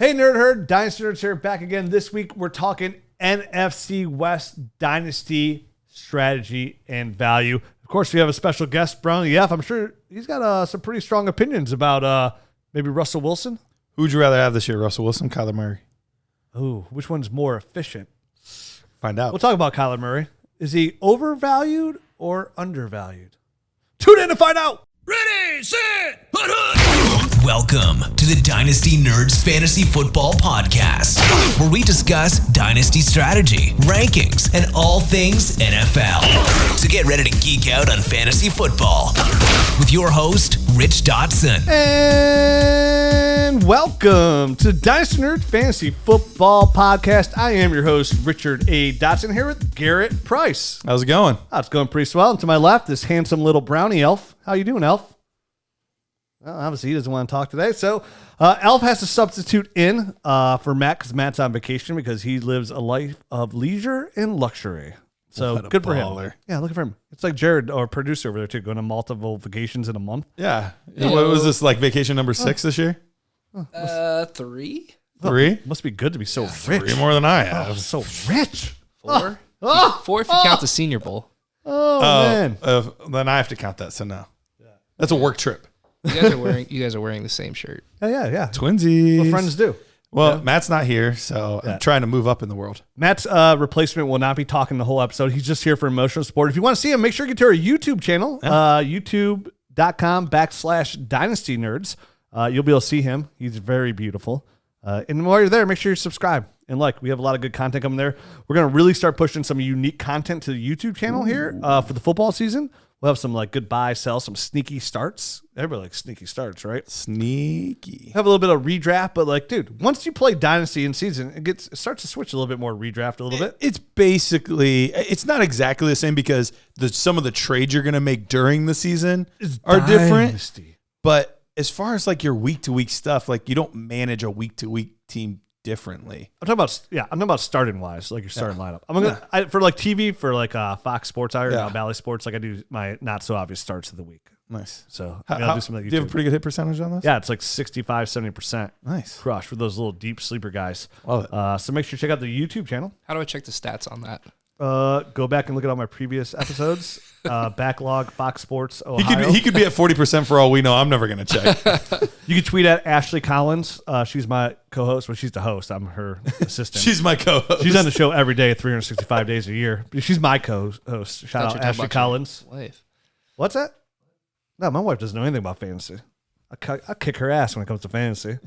Hey, Nerd Herd, Dynasty Nerds here, back again. This week, we're talking NFC West Dynasty strategy and value. Of course, we have a special guest, Brownie F. I'm sure he's got some pretty strong opinions about maybe Russell Wilson. Who would you rather have this year, Russell Wilson, Kyler Murray? Ooh, which one's more efficient? Find out. We'll talk about Kyler Murray. Is he overvalued or undervalued? Tune in to find out. Ready, set, hut, hut. Welcome to the Dynasty Nerds Fantasy Football Podcast, where we discuss Dynasty strategy, rankings, and all things NFL. So get ready to geek out on fantasy football with your host, Rich Dotson. And welcome to Dynasty Nerds Fantasy Football Podcast. I am your host, Richard A. Dotson, here with Garret Price. How's it going? Oh, it's going pretty swell. And to my left, this handsome little brownie elf. How you doing, elf? Well, obviously, he doesn't want to talk today. So, Elf has to substitute in for Matt because Matt's on vacation because he lives a life of leisure and luxury. So, good for him. Yeah, look for him. It's like Jared, our producer over there, too, going to multiple vacations in a month. Yeah. What was this, like vacation number 6 this year? 3? 3? Must be good to be so rich. 3 more than I have. So rich. 4? 4 if you count the Senior Bowl. Oh, man. Then I have to count that, so no. That's a work trip. You guys are wearing the same shirt. Yeah. Twinsies. What friends do. Well, Matt's not here, so I'm trying to move up in the world. Matt's replacement will not be talking the whole episode. He's just here for emotional support. If you want to see him, make sure you get to our YouTube channel, youtube.com/Dynasty Nerds. You'll be able to see him. He's very beautiful. And while you're there, make sure you subscribe and like. We have a lot of good content coming there. We're going to really start pushing some unique content to the YouTube channel here for the football season. We'll have some like good buy, sell, some sneaky starts. Everybody likes sneaky starts, right? Sneaky. Have a little bit of redraft, but like, dude, once you play Dynasty in season, it starts to switch a little bit more redraft a little bit. It's basically, it's not exactly the same because some of the trades you're going to make during the season are different. But as far as like your week-to-week stuff, like you don't manage a week-to-week team differently. I'm talking about starting wise, like your starting lineup. For like TV, for like Fox Sports Hour, Valley Sports, like I do my not so obvious starts of the week. Nice. So I'll do some like YouTube. Do you have a pretty good hit percentage on this? Yeah, it's like 65-70%. Nice. Crush for those little deep sleeper guys. Love it. So make sure you check out the YouTube channel. How do I check the stats on that? Go back and look at all my previous episodes. Backlog, Fox Sports, Ohio. He could be at 40% for all we know. I'm never going to check. You can tweet at Ashley Collins. She's my co-host. Well, she's the host. I'm her assistant. She's my co-host. She's on the show every day, 365 days a year. She's my co-host. Shout out Ashley Collins. Wife. What's that? No, my wife doesn't know anything about fantasy. I'll kick her ass when it comes to fantasy.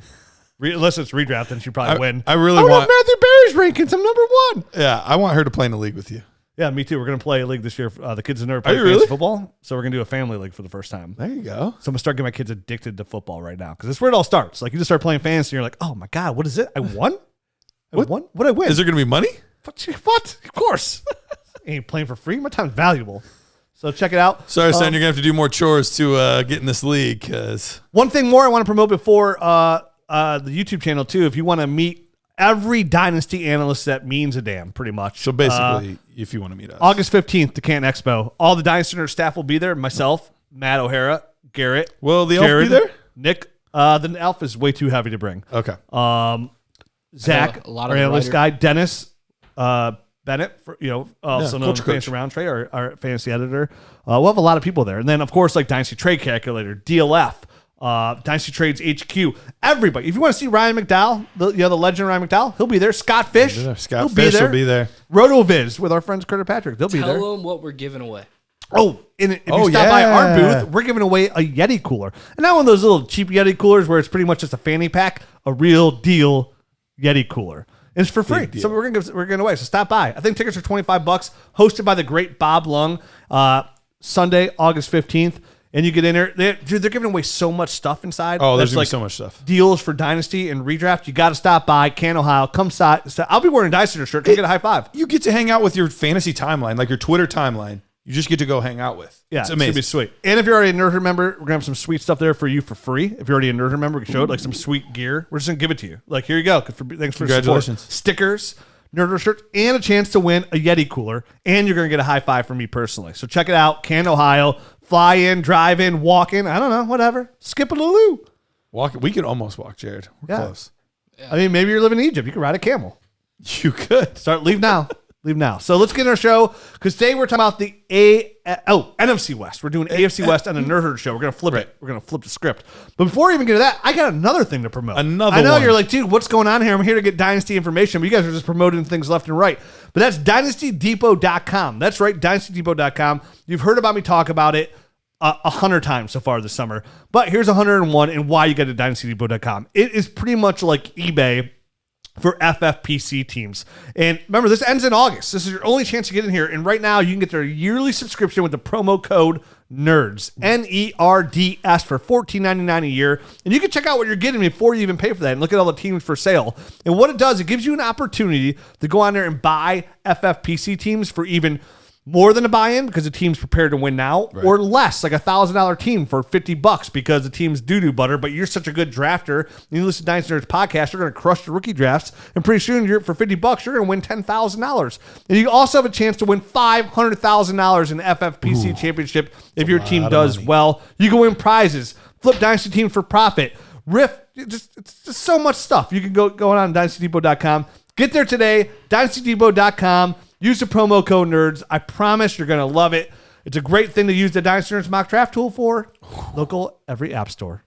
Unless it's redraft, then she'd probably win. I really want Matthew Berry's rankings. I'm number 1. Yeah, I want her to play in a league with you. Yeah, me too. We're going to play a league this year. The kids in there play fantasy football, so we're going to do a family league for the first time. There you go. So I'm going to start getting my kids addicted to football right now because that's where it all starts. Like you just start playing fantasy, and you're like, oh my god, what is it? I won. What did I win? Is there going to be money? What? Of course. Ain't playing for free. My time's valuable. So check it out. Sorry, son, you're going to have to do more chores to get in this league. Cause one thing more I want to promote before the YouTube channel too. If you want to meet every Dynasty analyst that means a damn, pretty much. So basically, if you want to meet us. August 15th, the Canton Expo. All the Dynasty Nerd staff will be there. Myself, Matt O'Hara, Garret. Will the Jared, elf be there? Nick. The elf is way too heavy to bring. Okay. Zach, a lot our of analyst guy. Dennis Bennett, also known as Coach. Fantasy Round Trade, our fantasy editor. We'll have a lot of people there. And then, of course, like Dynasty Trade Calculator, DLF, Dynasty Trades HQ, everybody. If you want to see Ryan McDowell, the legend Ryan McDowell, he'll be there. Scott Fish, Scott Fish will be there. RotoViz with our friends Carter Patrick, they'll be there. Tell them what we're giving away. Oh, and if you stop by our booth, we're giving away a Yeti cooler. And not one of those little cheap Yeti coolers where it's pretty much just a fanny pack, a real deal Yeti cooler. And it's for free. So we're giving away. So stop by. I think tickets are $25, hosted by the great Bob Lung, Sunday, August 15th. And you get in there. They're giving away so much stuff inside. Oh, there's like so much stuff. Deals for Dynasty and Redraft. You got to stop by Canton, Ohio. Come side. I'll be wearing a Dynasty shirt. Come get a high five. You get to hang out with your fantasy timeline, like your Twitter timeline. You just get to go hang out with. Yeah, it's amazing. It's going to be sweet. And if you're already a Nerd Herd member, we're going to have some sweet stuff there for you for free. If you're already a Nerd Herd member, we can show it, like some sweet gear. We're just going to give it to you. Like, here you go. Thanks for Congratulations. Support. Stickers, Nerd Herd shirts, and a chance to win a Yeti cooler. And you're going to get a high five from me personally. So check it out. Canton, Ohio. Fly in, drive in, walk in. I don't know. Whatever. Skip a loo. Walk. We could almost walk, Jared. We're close. I mean, maybe you're living in Egypt. You can ride a camel. You could. Leave now. Leave now. So let's get in our show, because today we're talking about the NFC West. We're doing AFC West on the Nerd Herd show. We're going to flip it. We're going to flip the script. But before we even get to that, I got another thing to promote. I know you're like, dude, what's going on here? I'm here to get Dynasty information. But you guys are just promoting things left and right. But that's DynastyDepot.com. That's right, DynastyDepot.com. You've heard about me talk about it 100 times so far this summer. But here's 101 and why you got to DynastyDepot.com. It is pretty much like eBay for FFPC teams. And remember, this ends in August. This is your only chance to get in here. And right now, you can get their yearly subscription with the promo code NERDS, NERDS, for $14.99 a year. And you can check out what you're getting before you even pay for that and look at all the teams for sale. And what it does, it gives you an opportunity to go on there and buy FFPC teams for even more than a buy-in, because the team's prepared to win now, or less, like $1,000 team for $50 because the team's doo-doo butter, but you're such a good drafter, and you listen to Dynasty Nerds podcast, you're going to crush the rookie drafts, and pretty soon for $50, you're going to win $10,000. And you also have a chance to win $500,000 in FFPC championship if your team does well. You can win prizes, flip Dynasty teams for profit, it's just so much stuff. You can go on DynastyDepot.com. Get there today, DynastyDepot.com. Use the promo code NERDS. I promise you're going to love it. It's a great thing to use the Dynasty Nerds mock draft tool for. Local every app store.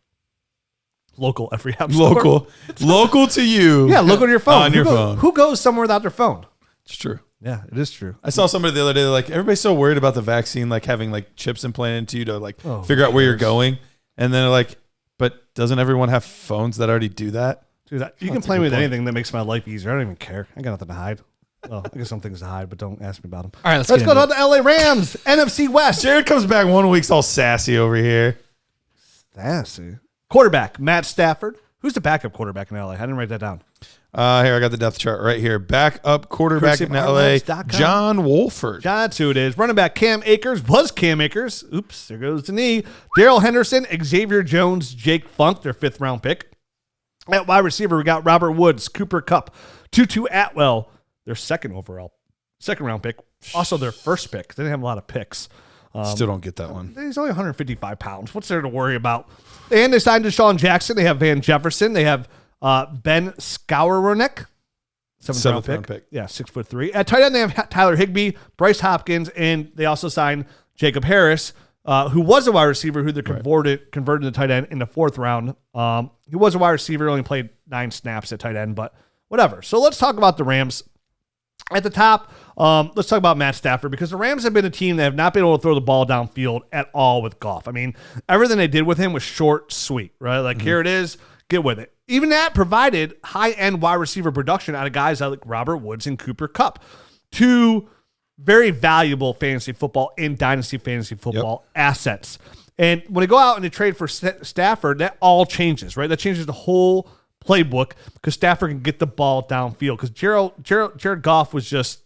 Local every app store. Local to you. Yeah, local to your phone. On your phone. Who goes somewhere without their phone? It's true. Yeah, it is true. I saw somebody the other day, like, everybody's so worried about the vaccine, like having like chips implanted into you to like figure out where you're going. And then they're like, but doesn't everyone have phones that already do that? Dude, you can play me with anything that makes my life easier. I don't even care. I got nothing to hide. Well, I guess some things to hide, but don't ask me about them. All right, let's go to the LA Rams, NFC West. Jared comes back 1 week's all sassy over here. Sassy. Quarterback, Matt Stafford. Who's the backup quarterback in LA? I didn't write that down. Here, I got the depth chart right here. Backup quarterback in LA, John Wolford. That's who it is. Running back Cam Akers was Cam Akers. Oops, there goes the knee. Daryl Henderson, Xavier Jones, Jake Funk, their 5th round pick. At wide receiver, we got Robert Woods, Cooper Kupp, Tutu Atwell, their 2nd round pick. Also their 1st pick. They didn't have a lot of picks. Still don't get that one. He's only 155 pounds. What's there to worry about? And they signed Deshaun Jackson. They have Van Jefferson. They have Ben Skowronek, 7th round pick. Yeah, 6'3". At tight end, they have Tyler Higbee, Bryce Hopkins, and they also signed Jacob Harris, who was a wide receiver, who they converted to tight end in the 4th round. He was a wide receiver, only played 9 snaps at tight end, but whatever. So let's talk about the Rams. At the top, let's talk about Matt Stafford, because the Rams have been a team that have not been able to throw the ball downfield at all with Goff. I mean, everything they did with him was short, sweet, right? Like, here it is, get with it. Even that provided high-end wide receiver production out of guys like Robert Woods and Cooper Kupp. 2 very valuable fantasy football and dynasty fantasy football assets. And when they go out and they trade for Stafford, that all changes, right? That changes the whole playbook, because Stafford can get the ball downfield, because Jared Goff was just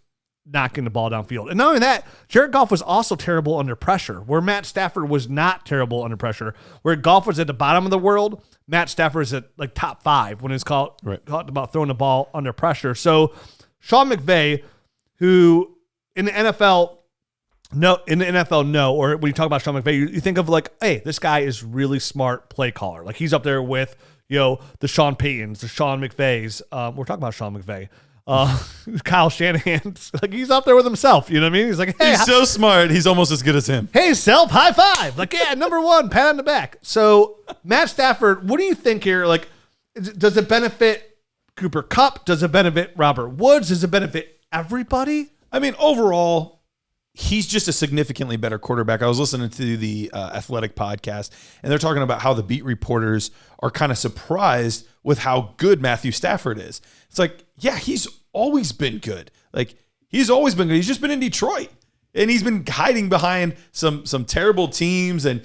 knocking the ball downfield. And not only that, Jared Goff was also terrible under pressure, where Matt Stafford was not terrible under pressure. Where Goff was at the bottom of the world, Matt Stafford is at like top 5 when it's called about throwing the ball under pressure. So Sean McVay, who in the NFL, or when you talk about Sean McVay, you think of like, hey, this guy is really smart play caller. Like, he's up there with, the Sean Paytons, the Sean McVays. We're talking about Sean McVay. Kyle Shanahan. Like, he's up there with himself. You know what I mean? He's like, hey. He's so smart. He's almost as good as him. Hey, self, high five. Like, yeah, number 1, pat on the back. So, Matt Stafford, what do you think here? Like, does it benefit Cooper Kupp? Does it benefit Robert Woods? Does it benefit everybody? I mean, overall, he's just a significantly better quarterback. I was listening to the Athletic podcast, and they're talking about how the beat reporters are kind of surprised with how good Matthew Stafford is. It's like, yeah, he's always been good. Like, he's always been good. He's just been in Detroit, and he's been hiding behind some terrible teams and,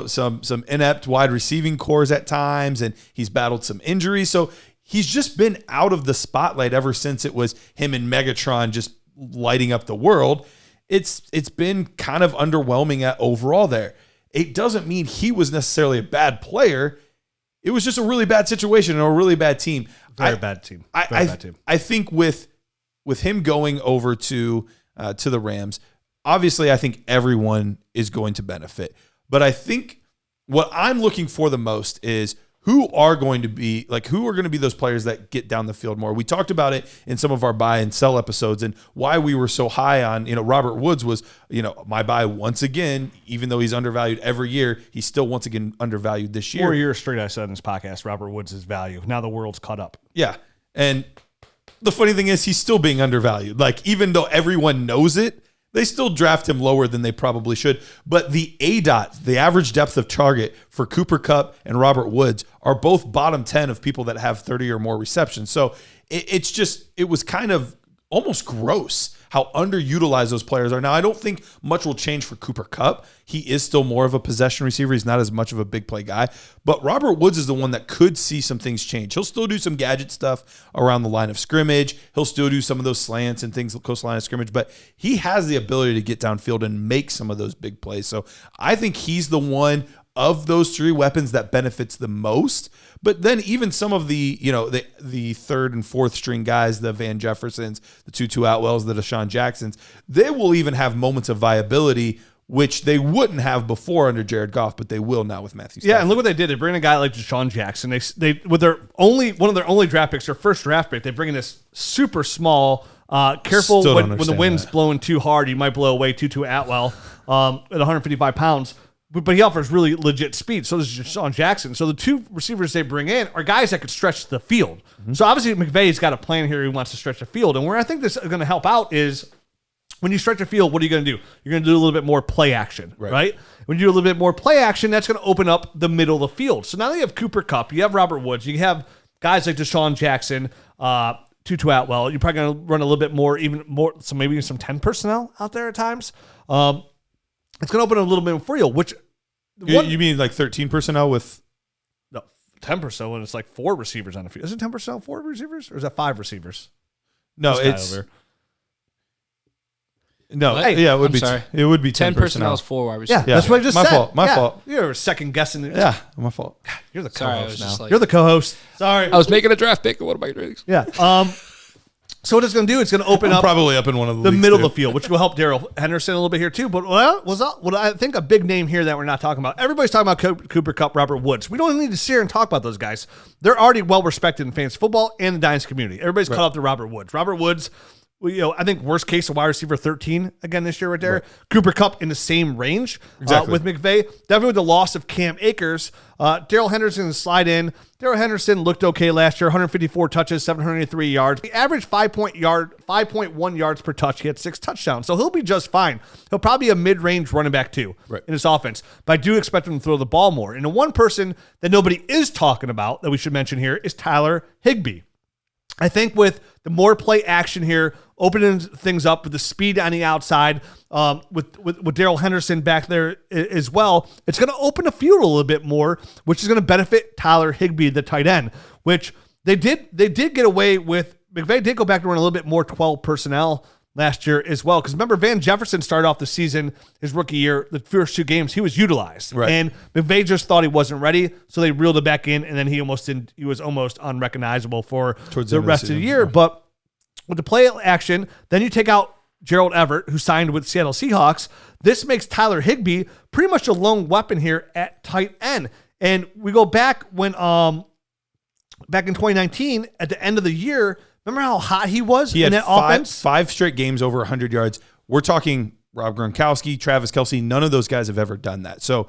some inept wide receiving cores at times, and he's battled some injuries. So he's just been out of the spotlight ever since it was him and Megatron just lighting up the world. It's been kind of underwhelming at overall there. It doesn't mean he was necessarily a bad player. It was just a really bad situation and a really bad team. Very bad team. I think with him going over to the Rams, obviously I think everyone is going to benefit. But I think what I'm looking for the most is, who are going to be those players that get down the field more? We talked about it in some of our buy and sell episodes, and why we were so high on, Robert Woods was, my buy once again, even though he's undervalued every year, he's still once again undervalued this year. 4 years straight, I said in this podcast, Robert Woods' value. Now the world's caught up. Yeah. And the funny thing is he's still being undervalued. Like, even though everyone knows it, they still draft him lower than they probably should. But the ADOT, the average depth of target for Cooper Kupp and Robert Woods, are both bottom 10 of people that have 30 or more receptions. So it was kind of almost gross how underutilized those players are. Now, I don't think much will change for Cooper Kupp. He is still more of a possession receiver. He's not as much of a big play guy. But Robert Woods is the one that could see some things change. He'll still do some gadget stuff around the line of scrimmage. He'll still do some of those slants and things close to the line of scrimmage. But he has the ability to get downfield and make some of those big plays. So I think he's the one of those three weapons that benefits the most. But then even some of the, the third and fourth string guys, the Van Jeffersons, the Tutu Atwells, the Deshaun Jacksons, they will even have moments of viability, which they wouldn't have before under Jared Goff, but they will now with Matthew Stafford. Yeah, and look what they did. They bring in a guy like Deshaun Jackson. They with their one of their only draft picks, their first draft pick, they bring in this super small, careful when the wind's blowing too hard, you might blow away Tutu Atwell at 155 pounds. But he offers really legit speed. So does Deshaun Jackson. So the two receivers they bring in are guys that could stretch the field. Mm-hmm. So obviously McVay's got a plan here. He wants to stretch the field. And where I think this is going to help out is when you stretch the field, what are you going to do? You're going to do a little bit more play action, right? When you do a little bit more play action, that's going to open up the middle of the field. So now that you have Cooper Kupp, you have Robert Woods, you have guys like Deshaun Jackson, Tutu Atwell. You're probably going to run a little bit more, even more, so maybe some 10 personnel out there at times. It's going to open a little bit for you, which... You mean like 13 personnel with... No, 10 personnel when it's like 4 receivers on the field. Is it 10 personnel, 4 receivers? Or is that 5 receivers? No, it's... No, what? Yeah, it would I'm be. sorry. It would be 10 personnel is 4 wide receivers. Yeah, that's what I just said. My fault. You're second guessing. Yeah, my fault. You're the Sorry, I co-host was now. just like- You're the co-host. Sorry. I was making a draft pick. What am I doing? Yeah. So what it's going to do, it's going to open I'm up probably up in one of the leagues middle too. of the field, which will help Daryl Henderson a little bit here too. But what I think a big name here that we're not talking about, everybody's talking about Cooper Kupp, Robert Woods. We don't need to sit here and talk about those guys. They're already well respected in fantasy football and the Dynasty community. Everybody's caught up to Robert Woods. Robert Woods, I think worst case a wide receiver 13 again this year right there. Right. Cooper Kupp in the same range with McVay. Definitely with the loss of Cam Akers. Daryl Henderson slide in. Daryl Henderson looked okay last year. 154 touches, 783 yards. He averaged 5.1 yards per touch. He had 6 touchdowns. So he'll be just fine. He'll probably be a mid-range running back too in his offense. But I do expect him to throw the ball more. And the one person that nobody is talking about that we should mention here is Tyler Higbee. I think with the more play action here, opening things up with the speed on the outside, with Daryl Henderson back there as well, it's going to open the field a little bit more, which is going to benefit Tyler Higbee, the tight end, which they did get away with. McVay did go back to run a little bit more 12 personnel last year as well. Because remember, Van Jefferson started off the season, his rookie year, the first 2 games, he was utilized. Right. And McVay just thought he wasn't ready, so they reeled it back in, and then he was almost unrecognizable for the rest of the year. Yeah. But with the play action, then you take out Gerald Everett, who signed with Seattle Seahawks. This makes Tyler Higbee pretty much a lone weapon here at tight end. And we go back when back in 2019, at the end of the year, remember how hot he was in that offense? 5 straight games over 100 yards. We're talking Rob Gronkowski, Travis Kelce. None of those guys have ever done that. So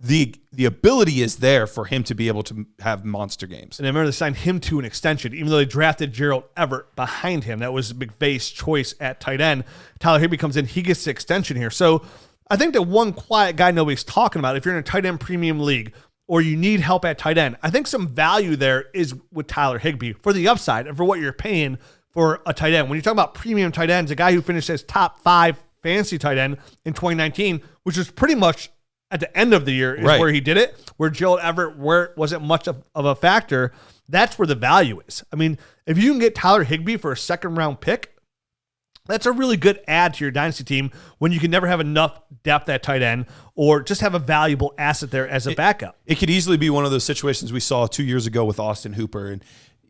the ability is there for him to be able to have monster games. And I remember they signed him to an extension, even though they drafted Gerald Everett behind him. That was McVay's choice at tight end. Tyler Higbee comes in, he gets the extension here. So I think the one quiet guy nobody's talking about, if you're in a tight end premium league or you need help at tight end, I think some value there is with Tyler Higbee for the upside and for what you're paying for a tight end. When you talk about premium tight ends, a guy who finished as top 5 fantasy tight end in 2019, which was pretty much at the end of the year is where he did it, where Gerald Everett wasn't much of a factor. That's where the value is. I mean, if you can get Tyler Higbee for a second-round pick, that's a really good add to your dynasty team when you can never have enough depth at tight end or just have a valuable asset there as a backup. It could easily be one of those situations we saw 2 years ago with Austin Hooper. And,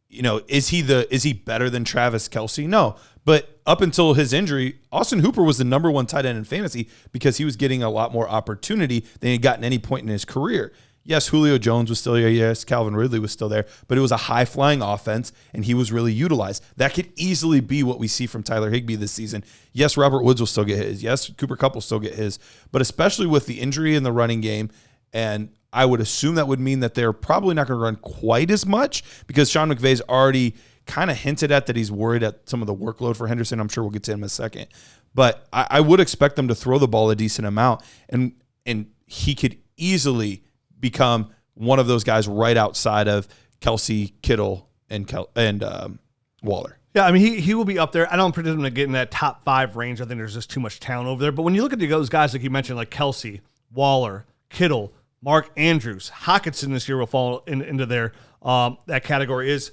is he better than Travis Kelce? No. But up until his injury, Austin Hooper was the number 1 tight end in fantasy because he was getting a lot more opportunity than he'd gotten any point in his career. Yes, Julio Jones was still there. Yes, Calvin Ridley was still there. But it was a high-flying offense, and he was really utilized. That could easily be what we see from Tyler Higbee this season. Yes, Robert Woods will still get his. Yes, Cooper Kupp will still get his. But especially with the injury in the running game, and I would assume that would mean that they're probably not going to run quite as much because Sean McVay's already kind of hinted at that he's worried at some of the workload for Henderson. I'm sure we'll get to him in a second. But I would expect them to throw the ball a decent amount, and he could easily become one of those guys right outside of Kelsey, Kittle, and Waller. Yeah, I mean, he will be up there. I don't predict him to get in that top 5 range. I think there's just too much talent over there. But when you look at those guys, like you mentioned, like Kelsey, Waller, Kittle, Mark Andrews, Hopkins this year will fall into their that category is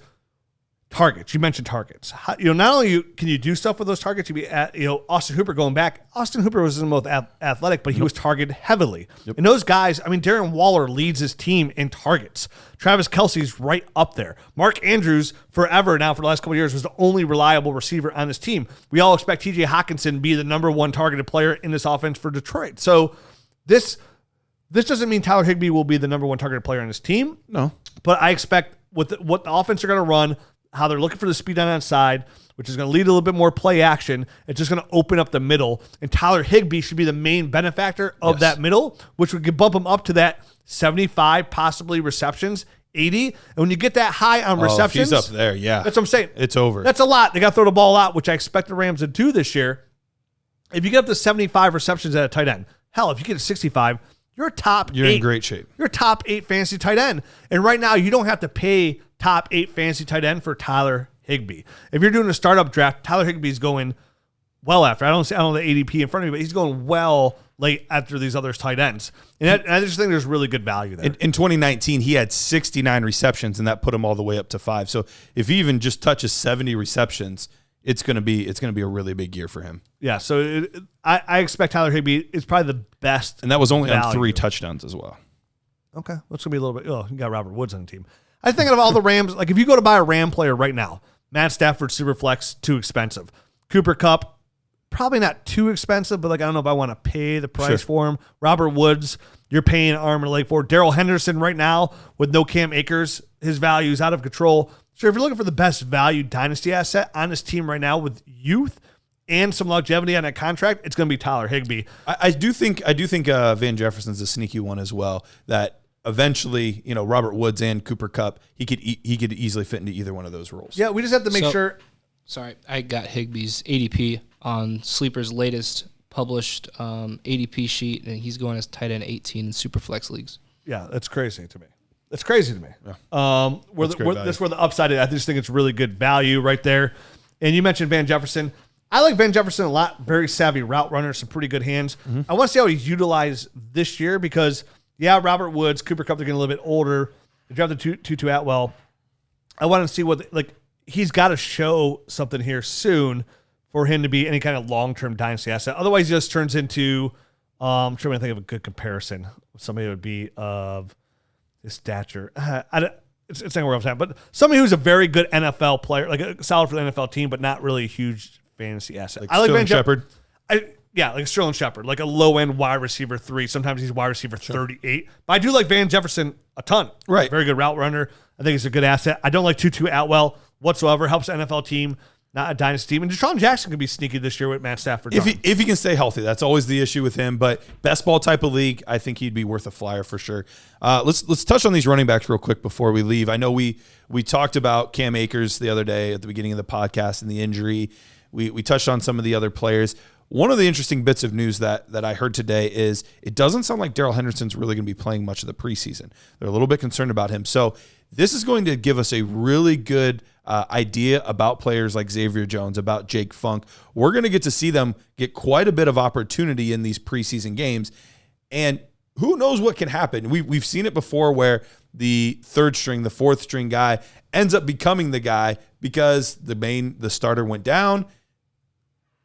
targets. You mentioned targets. Not only can you do stuff with those targets, you be at, Austin Hooper going back. Austin Hooper was in both athletic, but he was targeted heavily. Yep. And those guys, I mean, Darren Waller leads his team in targets. Travis Kelce's right up there. Mark Andrews, forever now for the last couple of years, was the only reliable receiver on this team. We all expect TJ Hockenson to be the number 1 targeted player in this offense for Detroit. So this doesn't mean Tyler Higbee will be the number 1 targeted player on this team. No. But I expect what the offense are going to run, how they're looking for the speed on that side, which is going to lead to a little bit more play action. It's just going to open up the middle. And Tyler Higbee should be the main benefactor of that middle, which would bump him up to that 75, possibly receptions, 80. And when you get that high on receptions. He's up there, yeah. That's what I'm saying. It's over. That's a lot. They got to throw the ball out, which I expect the Rams to do this year. If you get up to 75 receptions at a tight end, hell, if you get to 65, you're in great shape. You're a top 8 fantasy tight end. And right now, you don't have to pay top 8 fantasy tight end for Tyler Higbee. If you're doing a startup draft, Tyler Higbee's going well after. I don't know the ADP in front of me, but he's going well late after these other tight ends. And I just think there's really good value there. In 2019, he had 69 receptions, and that put him all the way up to 5. So if he even just touches 70 receptions, it's going to be a really big year for him. Yeah, so I expect Tyler Higbee is probably the best. And that was only on 3 touchdowns as well. Okay, that's going to be a little bit. Oh, you got Robert Woods on the team. I think of all the Rams, like if you go to buy a Ram player right now, Matt Stafford, Superflex, too expensive. Cooper Kupp, probably not too expensive, but I don't know if I want to pay the price for him. Robert Woods, you're paying arm and a leg for. Daryl Henderson right now with no Cam Akers, his value is out of control. So if you're looking for the best value dynasty asset on this team right now with youth and some longevity on that contract, it's going to be Tyler Higbee. I do think Van Jefferson's a sneaky one as well. That eventually, Robert Woods and Cooper Kupp, he could easily fit into either one of those roles. Yeah, we just have to make sure. Sorry, I got Higbee's ADP on Sleeper's latest published ADP sheet, and he's going as tight end 18 in Superflex leagues. Yeah, that's crazy to me. That's crazy to me. Yeah. That's where the upside is. I just think it's really good value right there. And you mentioned Van Jefferson. I like Van Jefferson a lot. Very savvy route runner, some pretty good hands. Mm-hmm. I want to see how he's utilized this year because, Robert Woods, Cooper Kupp, they're getting a little bit older. They drafted Tutu Atwell. I want to see he's got to show something here soon for him to be any kind of long-term dynasty asset. Otherwise, he just turns into, I'm trying to think of a good comparison. Somebody would be of his stature. It's not where I'm saying, but somebody who's a very good NFL player, like a solid for the NFL team, but not really a huge fantasy asset. I like Sterling Shepard. Like Sterling Shepard, like a low-end wide receiver 3. Sometimes he's wide receiver 38. But I do like Van Jefferson a ton. Right. Very good route runner. I think he's a good asset. I don't like Tutu Atwell whatsoever. Helps the NFL team, not a dynasty team. And Deshaun Jackson could be sneaky this year with Matt Stafford. If he can stay healthy, that's always the issue with him. But best ball type of league, I think he'd be worth a flyer for sure. Let's touch on these running backs real quick before we leave. I know we talked about Cam Akers the other day at the beginning of the podcast and the injury. We touched on some of the other players. One of the interesting bits of news that I heard today is it doesn't sound like Daryl Henderson's really going to be playing much of the preseason. They're a little bit concerned about him. So this is going to give us a really good idea about players like Xavier Jones, about Jake Funk. We're going to get to see them get quite a bit of opportunity in these preseason games. And who knows what can happen. We've seen it before where the third string, the fourth string guy ends up becoming the guy because the starter went down.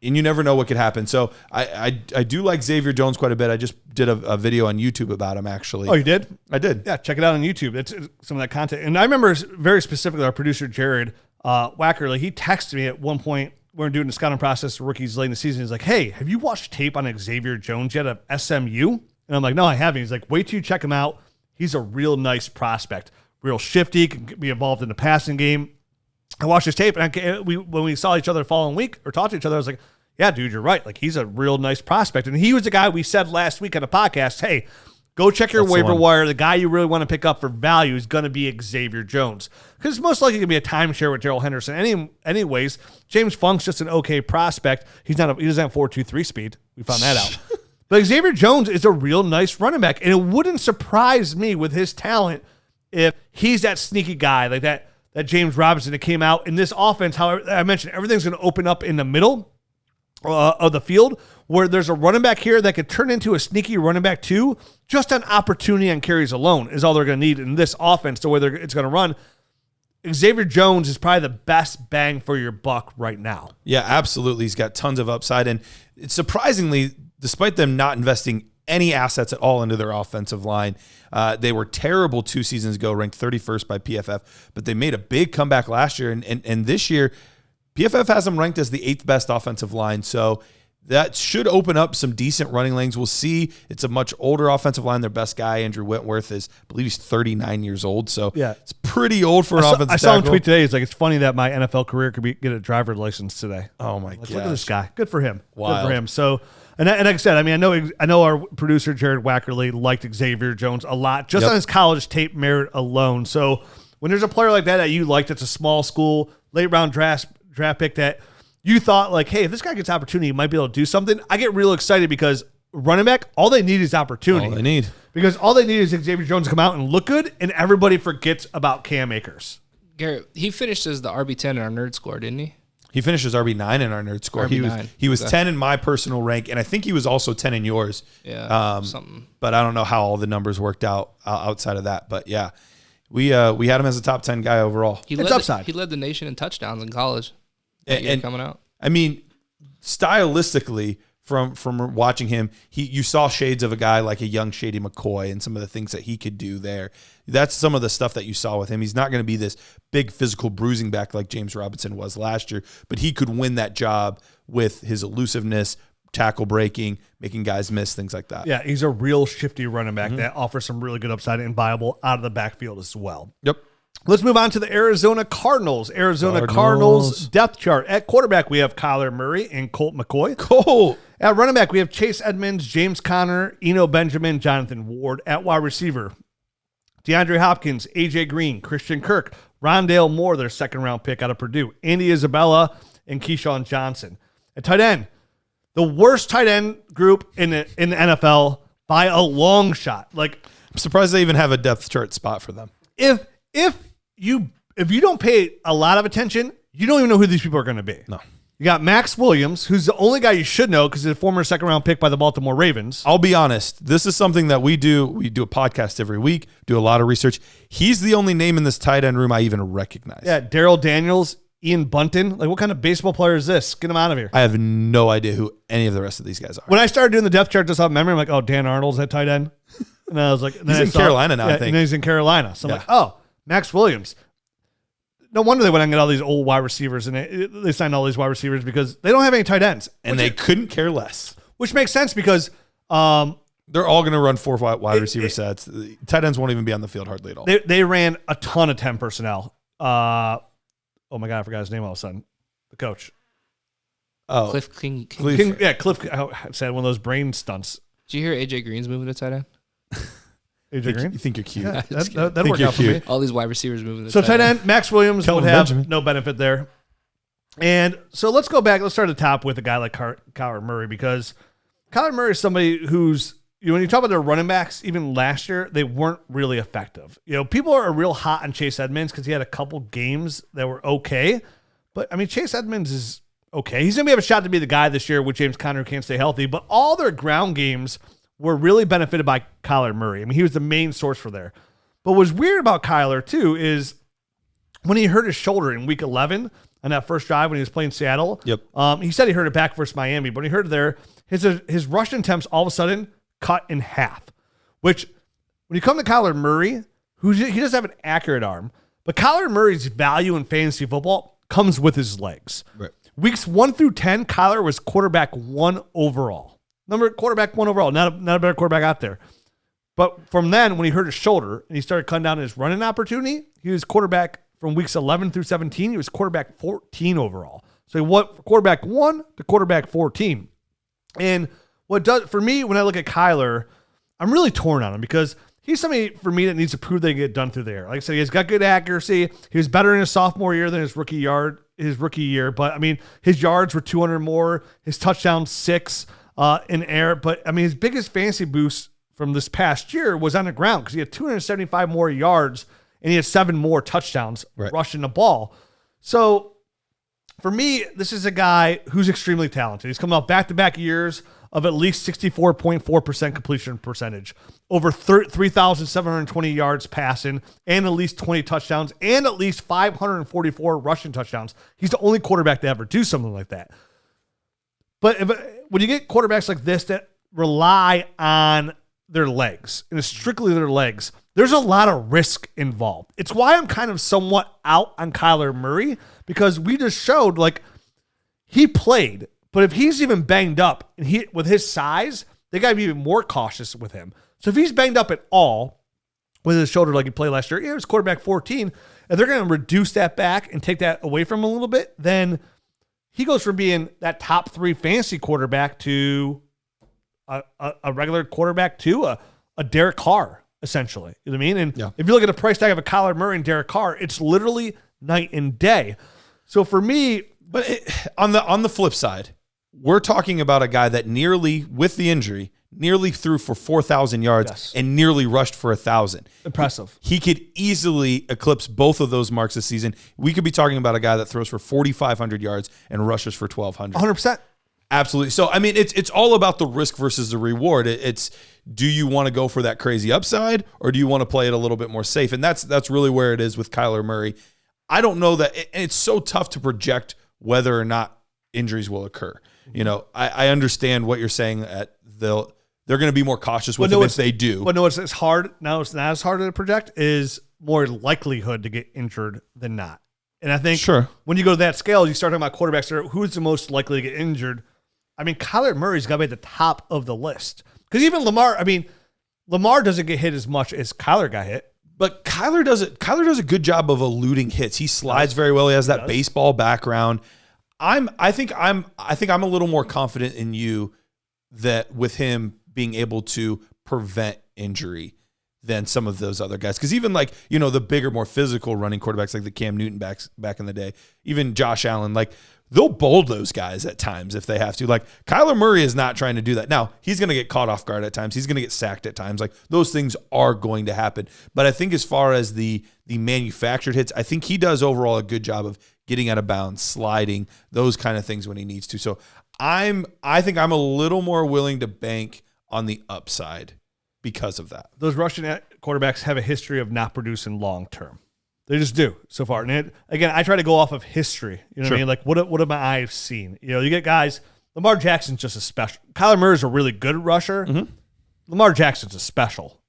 And you never know what could happen. So I do like Xavier Jones quite a bit. I just did a video on YouTube about him, actually. Oh, you did? I did. Yeah, check it out on YouTube. It's some of that content. And I remember very specifically our producer, Jared Wackerly, he texted me at one point. We were doing the scouting process for rookies late in the season. He's like, hey, have you watched tape on Xavier Jones yet of SMU? And I'm like, no, I haven't. He's like, wait till you check him out. he's a real nice prospect. Real shifty, can be involved in the passing game. I watched his tape, and when we saw each other the following week or talked to each other, I was like, yeah, dude, you're right. Like, he's a real nice prospect. And he was the guy we said last week on the podcast, hey, go check your waiver wire. The guy you really want to pick up for value is going to be Xavier Jones, because it's most likely going to be a timeshare with Daryl Henderson. Anyways, James Funk's just an okay prospect. He doesn't have 4.23 speed. We found that out. But Xavier Jones is a real nice running back, and it wouldn't surprise me with his talent if he's that sneaky guy like that James Robinson that came out in this offense. How I mentioned, everything's going to open up in the middle of the field, where there's a running back here that could turn into a sneaky running back too, just on opportunity and carries alone is all they're going to need in this offense, the way it's going to run. Xavier Jones is probably the best bang for your buck right now. Yeah, absolutely. He's got tons of upside, and it's surprisingly, despite them not investing any assets at all into their offensive line, they were terrible 2 seasons ago, ranked 31st by PFF, but they made a big comeback last year, and this year, PFF has them ranked as the 8th best offensive line, so that should open up some decent running lanes. We'll see. It's a much older offensive line. Their best guy, Andrew Whitworth, I believe he's 39 years old, so yeah, it's pretty old for an offensive tackle. I saw him tweet today. He's like, it's funny that my NFL career could get a driver's license today. Oh, my God. Look at this guy. Good for him. Wild. Good for him. So, and like I said, I mean, I know our producer, Jared Wackerly, liked Xavier Jones a lot, just on his college tape merit alone. So when there's a player like that you liked, it's a small school, late round draft pick that you thought like, hey, if this guy gets opportunity, he might be able to do something. I get real excited because running back, all they need is opportunity. All they need. Because all they need is Xavier Jones to come out and look good, and everybody forgets about Cam Akers. Garrett, he finished as the RB10 in our nerd score, didn't he? He finished as RB9 in our nerd score. He was 10 in my personal rank, and I think he was also 10 in yours. Yeah, something. But I don't know how all the numbers worked out outside of that. But yeah, we had him as a top 10 guy overall. He led the nation in touchdowns in college. And coming out. I mean, stylistically, from watching him, you saw shades of a guy like a young Shady McCoy and some of the things that he could do there. That's some of the stuff that you saw with him. He's not going to be this big physical bruising back like James Robinson was last year, but he could win that job with his elusiveness, tackle breaking, making guys miss, things like that. Yeah, he's a real shifty running back that offers some really good upside and viable out of the backfield as well. Yep. Let's move on to the Arizona Cardinals. Cardinals depth chart. At quarterback, we have Kyler Murray and Colt McCoy. Cool. At running back, we have Chase Edmonds, James Conner, Eno Benjamin, Jonathan Ward. At wide receiver, DeAndre Hopkins, AJ Green, Christian Kirk, Rondale Moore, their second-round pick out of Purdue, Andy Isabella, and Keyshawn Johnson. At tight end, the worst tight end group in the NFL by a long shot. Like, I'm surprised they even have a depth chart spot for them. If you don't pay a lot of attention, you don't even know who these people are going to be. No. You got Max Williams, who's the only guy you should know because he's a former second-round pick by the Baltimore Ravens. I'll be honest. This is something that we do. We do a podcast every week, do a lot of research. He's the only name in this tight end room I even recognize. Yeah, Daryl Daniels, Ian Bunton. Like, what kind of baseball player is this? Get him out of here. I have no idea who any of the rest of these guys are. When I started doing the depth chart just off memory, I'm like, oh, Dan Arnold's at tight end. And I was like, he's in Carolina now, I think. And he's in Carolina. So I'm like, oh, Max Williams. No wonder they went and get all these old wide receivers, and they signed all these wide receivers because they don't have any tight ends. And they couldn't care less. Which makes sense because they're all going to run 4 wide receiver sets. The tight ends won't even be on the field hardly at all. They ran a ton of 10 personnel. Oh, my God, I forgot his name all of a sudden. The coach. Oh, Cliff King. Yeah, Cliff. I said one of those brain stunts. Did you hear AJ Green's moving to tight end? AJ Green? You think you're cute. Yeah, that worked out for me. All these wide receivers moving to so tight end. Max Williams would have Benjamin. no benefit there. And so let's go back. Let's start at the top with a guy like Kyler Murray, because Kyler Murray is somebody who's, when you talk about their running backs, even last year, they weren't really effective. People are real hot on Chase Edmonds because he had a couple games that were okay. But, I mean, Chase Edmonds is okay. He's going to have a shot to be the guy this year with James Conner, who can't stay healthy. But all their ground games were really benefited by Kyler Murray. I mean, he was the main source for there. But what's weird about Kyler, too, is when he hurt his shoulder in week 11 on that first drive when he was playing Seattle, he said he hurt it back versus Miami. But when he hurt it there, his rush attempts all of a sudden cut in half, which when you come to Kyler Murray, he doesn't have an accurate arm, but Kyler Murray's value in fantasy football comes with his legs. Right. Weeks 1 through 10, Kyler was quarterback 1 overall. Quarterback 1 overall, not a better quarterback out there. But from then, when he hurt his shoulder and he started cutting down his running opportunity, he was quarterback from weeks 11 through 17. He was quarterback 14 overall. So he went from quarterback 1 to quarterback 14. And what does for me, when I look at Kyler, I'm really torn on him because he's somebody for me that needs to prove they can get done through the air. Like I said, he's got good accuracy. He was better in his sophomore year than his rookie year. But I mean, his yards were 200 more, his touchdowns 6 in air. But I mean, his biggest fantasy boost from this past year was on the ground because he had 275 more yards and he had 7 more touchdowns rushing the ball. So for me, this is a guy who's extremely talented. He's coming off back-to-back years of at least 64.4% completion percentage, over 3,720 yards passing, and at least 20 touchdowns, and at least 544 rushing touchdowns. He's the only quarterback to ever do something like that. But when you get quarterbacks like this that rely on their legs, and it's strictly their legs, there's a lot of risk involved. It's why I'm kind of somewhat out on Kyler Murray, because we just showed, like, he played, but if he's even banged up, and with his size, they got to be even more cautious with him. So if he's banged up at all with his shoulder like he played last year, he was quarterback 14, and they're going to reduce that back and take that away from him a little bit, then he goes from being that top 3 fantasy quarterback to a regular quarterback to a Derek Carr, essentially. You know what I mean? And if you look at the price tag of a Kyler Murray and Derek Carr, it's literally night and day. So for me, but on the flip side, we're talking about a guy that nearly, with the injury, nearly threw for 4,000 yards and nearly rushed for 1,000. Impressive. He could easily eclipse both of those marks this season. We could be talking about a guy that throws for 4,500 yards and rushes for 1,200. 100%. Absolutely. So, I mean, it's all about the risk versus the reward. It's do you want to go for that crazy upside or do you want to play it a little bit more safe? And that's really where it is with Kyler Murray. I don't know that, and it's so tough to project whether or not injuries will occur. You know, I understand what you're saying that they're going to be more cautious with them if they do. But no, it's hard. Now it's not as hard to project, is more likelihood to get injured than not. And I think when you go to that scale, you start talking about quarterbacks, who's the most likely to get injured. I mean, Kyler Murray's got to be at the top of the list. Because even Lamar doesn't get hit as much as Kyler got hit. But Kyler does a good job of eluding hits. He slides very well. He has that baseball background. I think I'm a little more confident in you that with him being able to prevent injury than some of those other guys. Because even like, you know, the bigger, more physical running quarterbacks like the Cam Newton back in the day, even Josh Allen, like they'll bowl those guys at times if they have to. Like Kyler Murray is not trying to do that. Now, he's going to get caught off guard at times. He's going to get sacked at times. Like those things are going to happen. But I think as far as the manufactured hits, I think he does overall a good job of getting out of bounds, sliding, those kind of things when he needs to. So I think I'm a little more willing to bank on the upside because of that. Those Russian quarterbacks have a history of not producing long term. They just do so far. And again, I try to go off of history. You know what I mean? Like, what have my eyes seen? You know, you get guys, Lamar Jackson's just a special. Kyler Murray's a really good rusher. Mm-hmm. Lamar Jackson's a special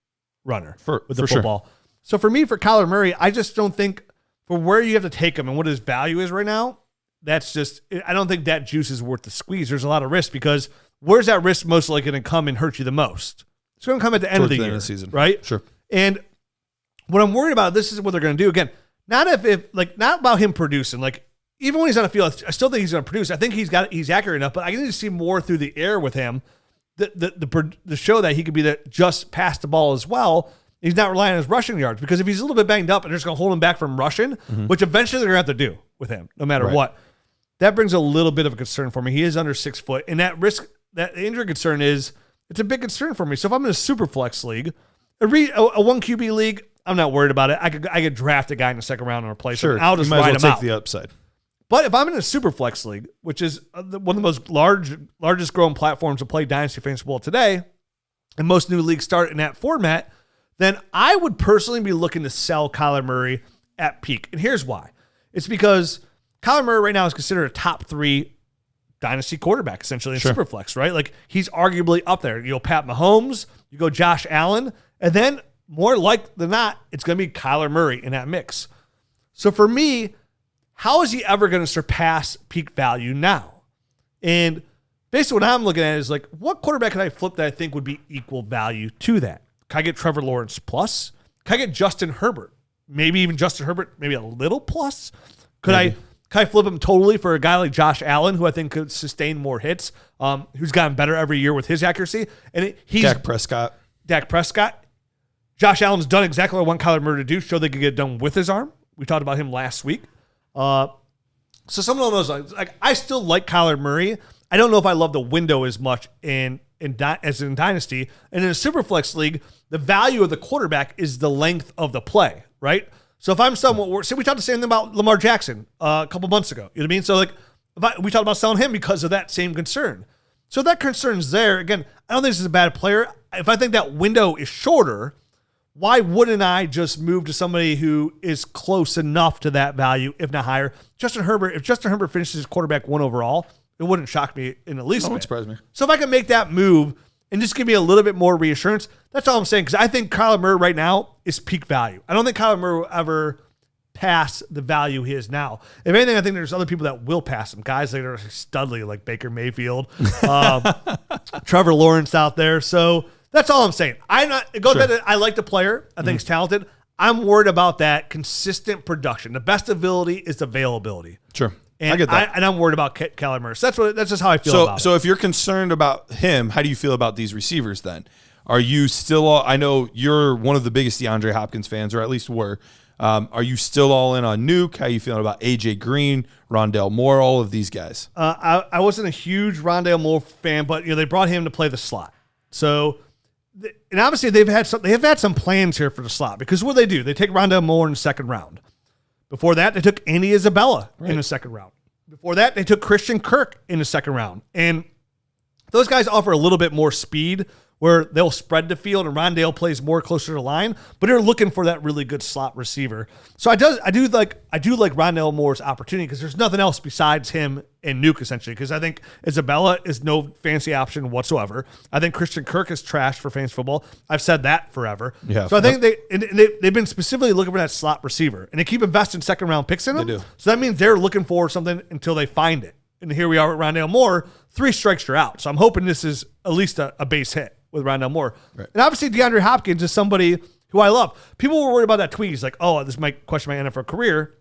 runner with the football. Sure. So for me, for Kyler Murray, I just don't think for where you have to take him and what his value is right now, that's just, I don't think that juice is worth the squeeze. There's a lot of risk because where's that risk most likely going to come and hurt you the most? It's going to come at the end of the year, season. Right? Sure. And what I'm worried about, this is what they're going to do. Again, not about him producing. Like, even when he's on the field, I still think he's going to produce. I think he's accurate enough, but I need to see more through the air with him to show that he could be just pass the ball as well. He's not relying on his rushing yards, because if he's a little bit banged up and they're just going to hold him back from rushing, which eventually they're going to have to do with him, no matter what, that brings a little bit of a concern for me. He is under 6 foot, and that risk, that injury concern it's a big concern for me. So if I'm in a super flex league, a 1 QB league, I'm not worried about it. I could draft a guy in the second round and replace him. And I'll just ride him out. The upside. But if I'm in a super flex league, which is one of the most largest growing platforms to play Dynasty fantasy football today, and most new leagues start in that format, then I would personally be looking to sell Kyler Murray at peak. And here's why. It's because Kyler Murray right now is considered a top 3 Dynasty quarterback, essentially, in Superflex, right? Like, he's arguably up there. You go Pat Mahomes, you go Josh Allen, and then more like than not, it's going to be Kyler Murray in that mix. So for me, how is he ever going to surpass peak value now? And basically what I'm looking at is, like, what quarterback can I flip that I think would be equal value to that? Can I get Trevor Lawrence plus? Can I get Justin Herbert? Maybe even Justin Herbert, maybe a little plus? Can I flip him totally for a guy like Josh Allen, who I think could sustain more hits, who's gotten better every year with his accuracy? And he's Dak Prescott. Josh Allen's done exactly what I want Kyler Murray to do, show they could get it done with his arm. We talked about him last week. So some of those, like I still like Kyler Murray. I don't know if I love the window as much as in Dynasty. And in a Superflex league, the value of the quarterback is the length of the play, right? So if I'm somewhat worse, we talked the same thing about Lamar Jackson a couple months ago. You know what I mean? So we talked about selling him because of that same concern. So that concern's there. Again, I don't think this is a bad player. If I think that window is shorter, why wouldn't I just move to somebody who is close enough to that value, if not higher? Justin Herbert, if Justin Herbert finishes his quarterback 1 overall, it wouldn't shock me in the least. It wouldn't surprise me. So if I can make that move and just give me a little bit more reassurance, that's all I'm saying. Because I think Kyler Murray right now is peak value. I don't think Kyler Murray will ever pass the value he is now. If anything, I think there's other people that will pass him. Guys that are studly, like Baker Mayfield, Trevor Lawrence out there. So that's all I'm saying. It goes back to, I like the player. I think he's talented. I'm worried about that consistent production. The best ability is availability. Sure. And I get that. And I'm worried about Kyler Murray. So that's just how I feel about it. So if you're concerned about him, how do you feel about these receivers then? Are you still I know you're one of the biggest DeAndre Hopkins fans, or at least were. Are you still all in on Nuke? How are you feeling about AJ Green, Rondale Moore, all of these guys? I wasn't a huge Rondale Moore fan, but they brought him to play the slot. So, and obviously they've had some plans here for the slot, because what do? They take Rondale Moore in the second round. Before that, they took Andy Isabella in the second round. Before that, they took Christian Kirk in the second round. And those guys offer a little bit more speed, where they'll spread the field and Rondale plays more closer to the line, but they're looking for that really good slot receiver. So I do like Rondale Moore's opportunity, because there's nothing else besides him and Nuke, essentially, because I think Isabella is no fancy option whatsoever. I think Christian Kirk is trash for fantasy football. I've said that forever. Yeah. So I think they've been specifically looking for that slot receiver, and they keep investing second round picks in them. They do. So that means they're looking for something until they find it. And here we are with Rondale Moore, 3 strikes you're out. So I'm hoping this is at least a base hit with Rondale Moore. Right. And obviously DeAndre Hopkins is somebody who I love. People were worried about that tweet. He's like, oh, this might question my NFL career.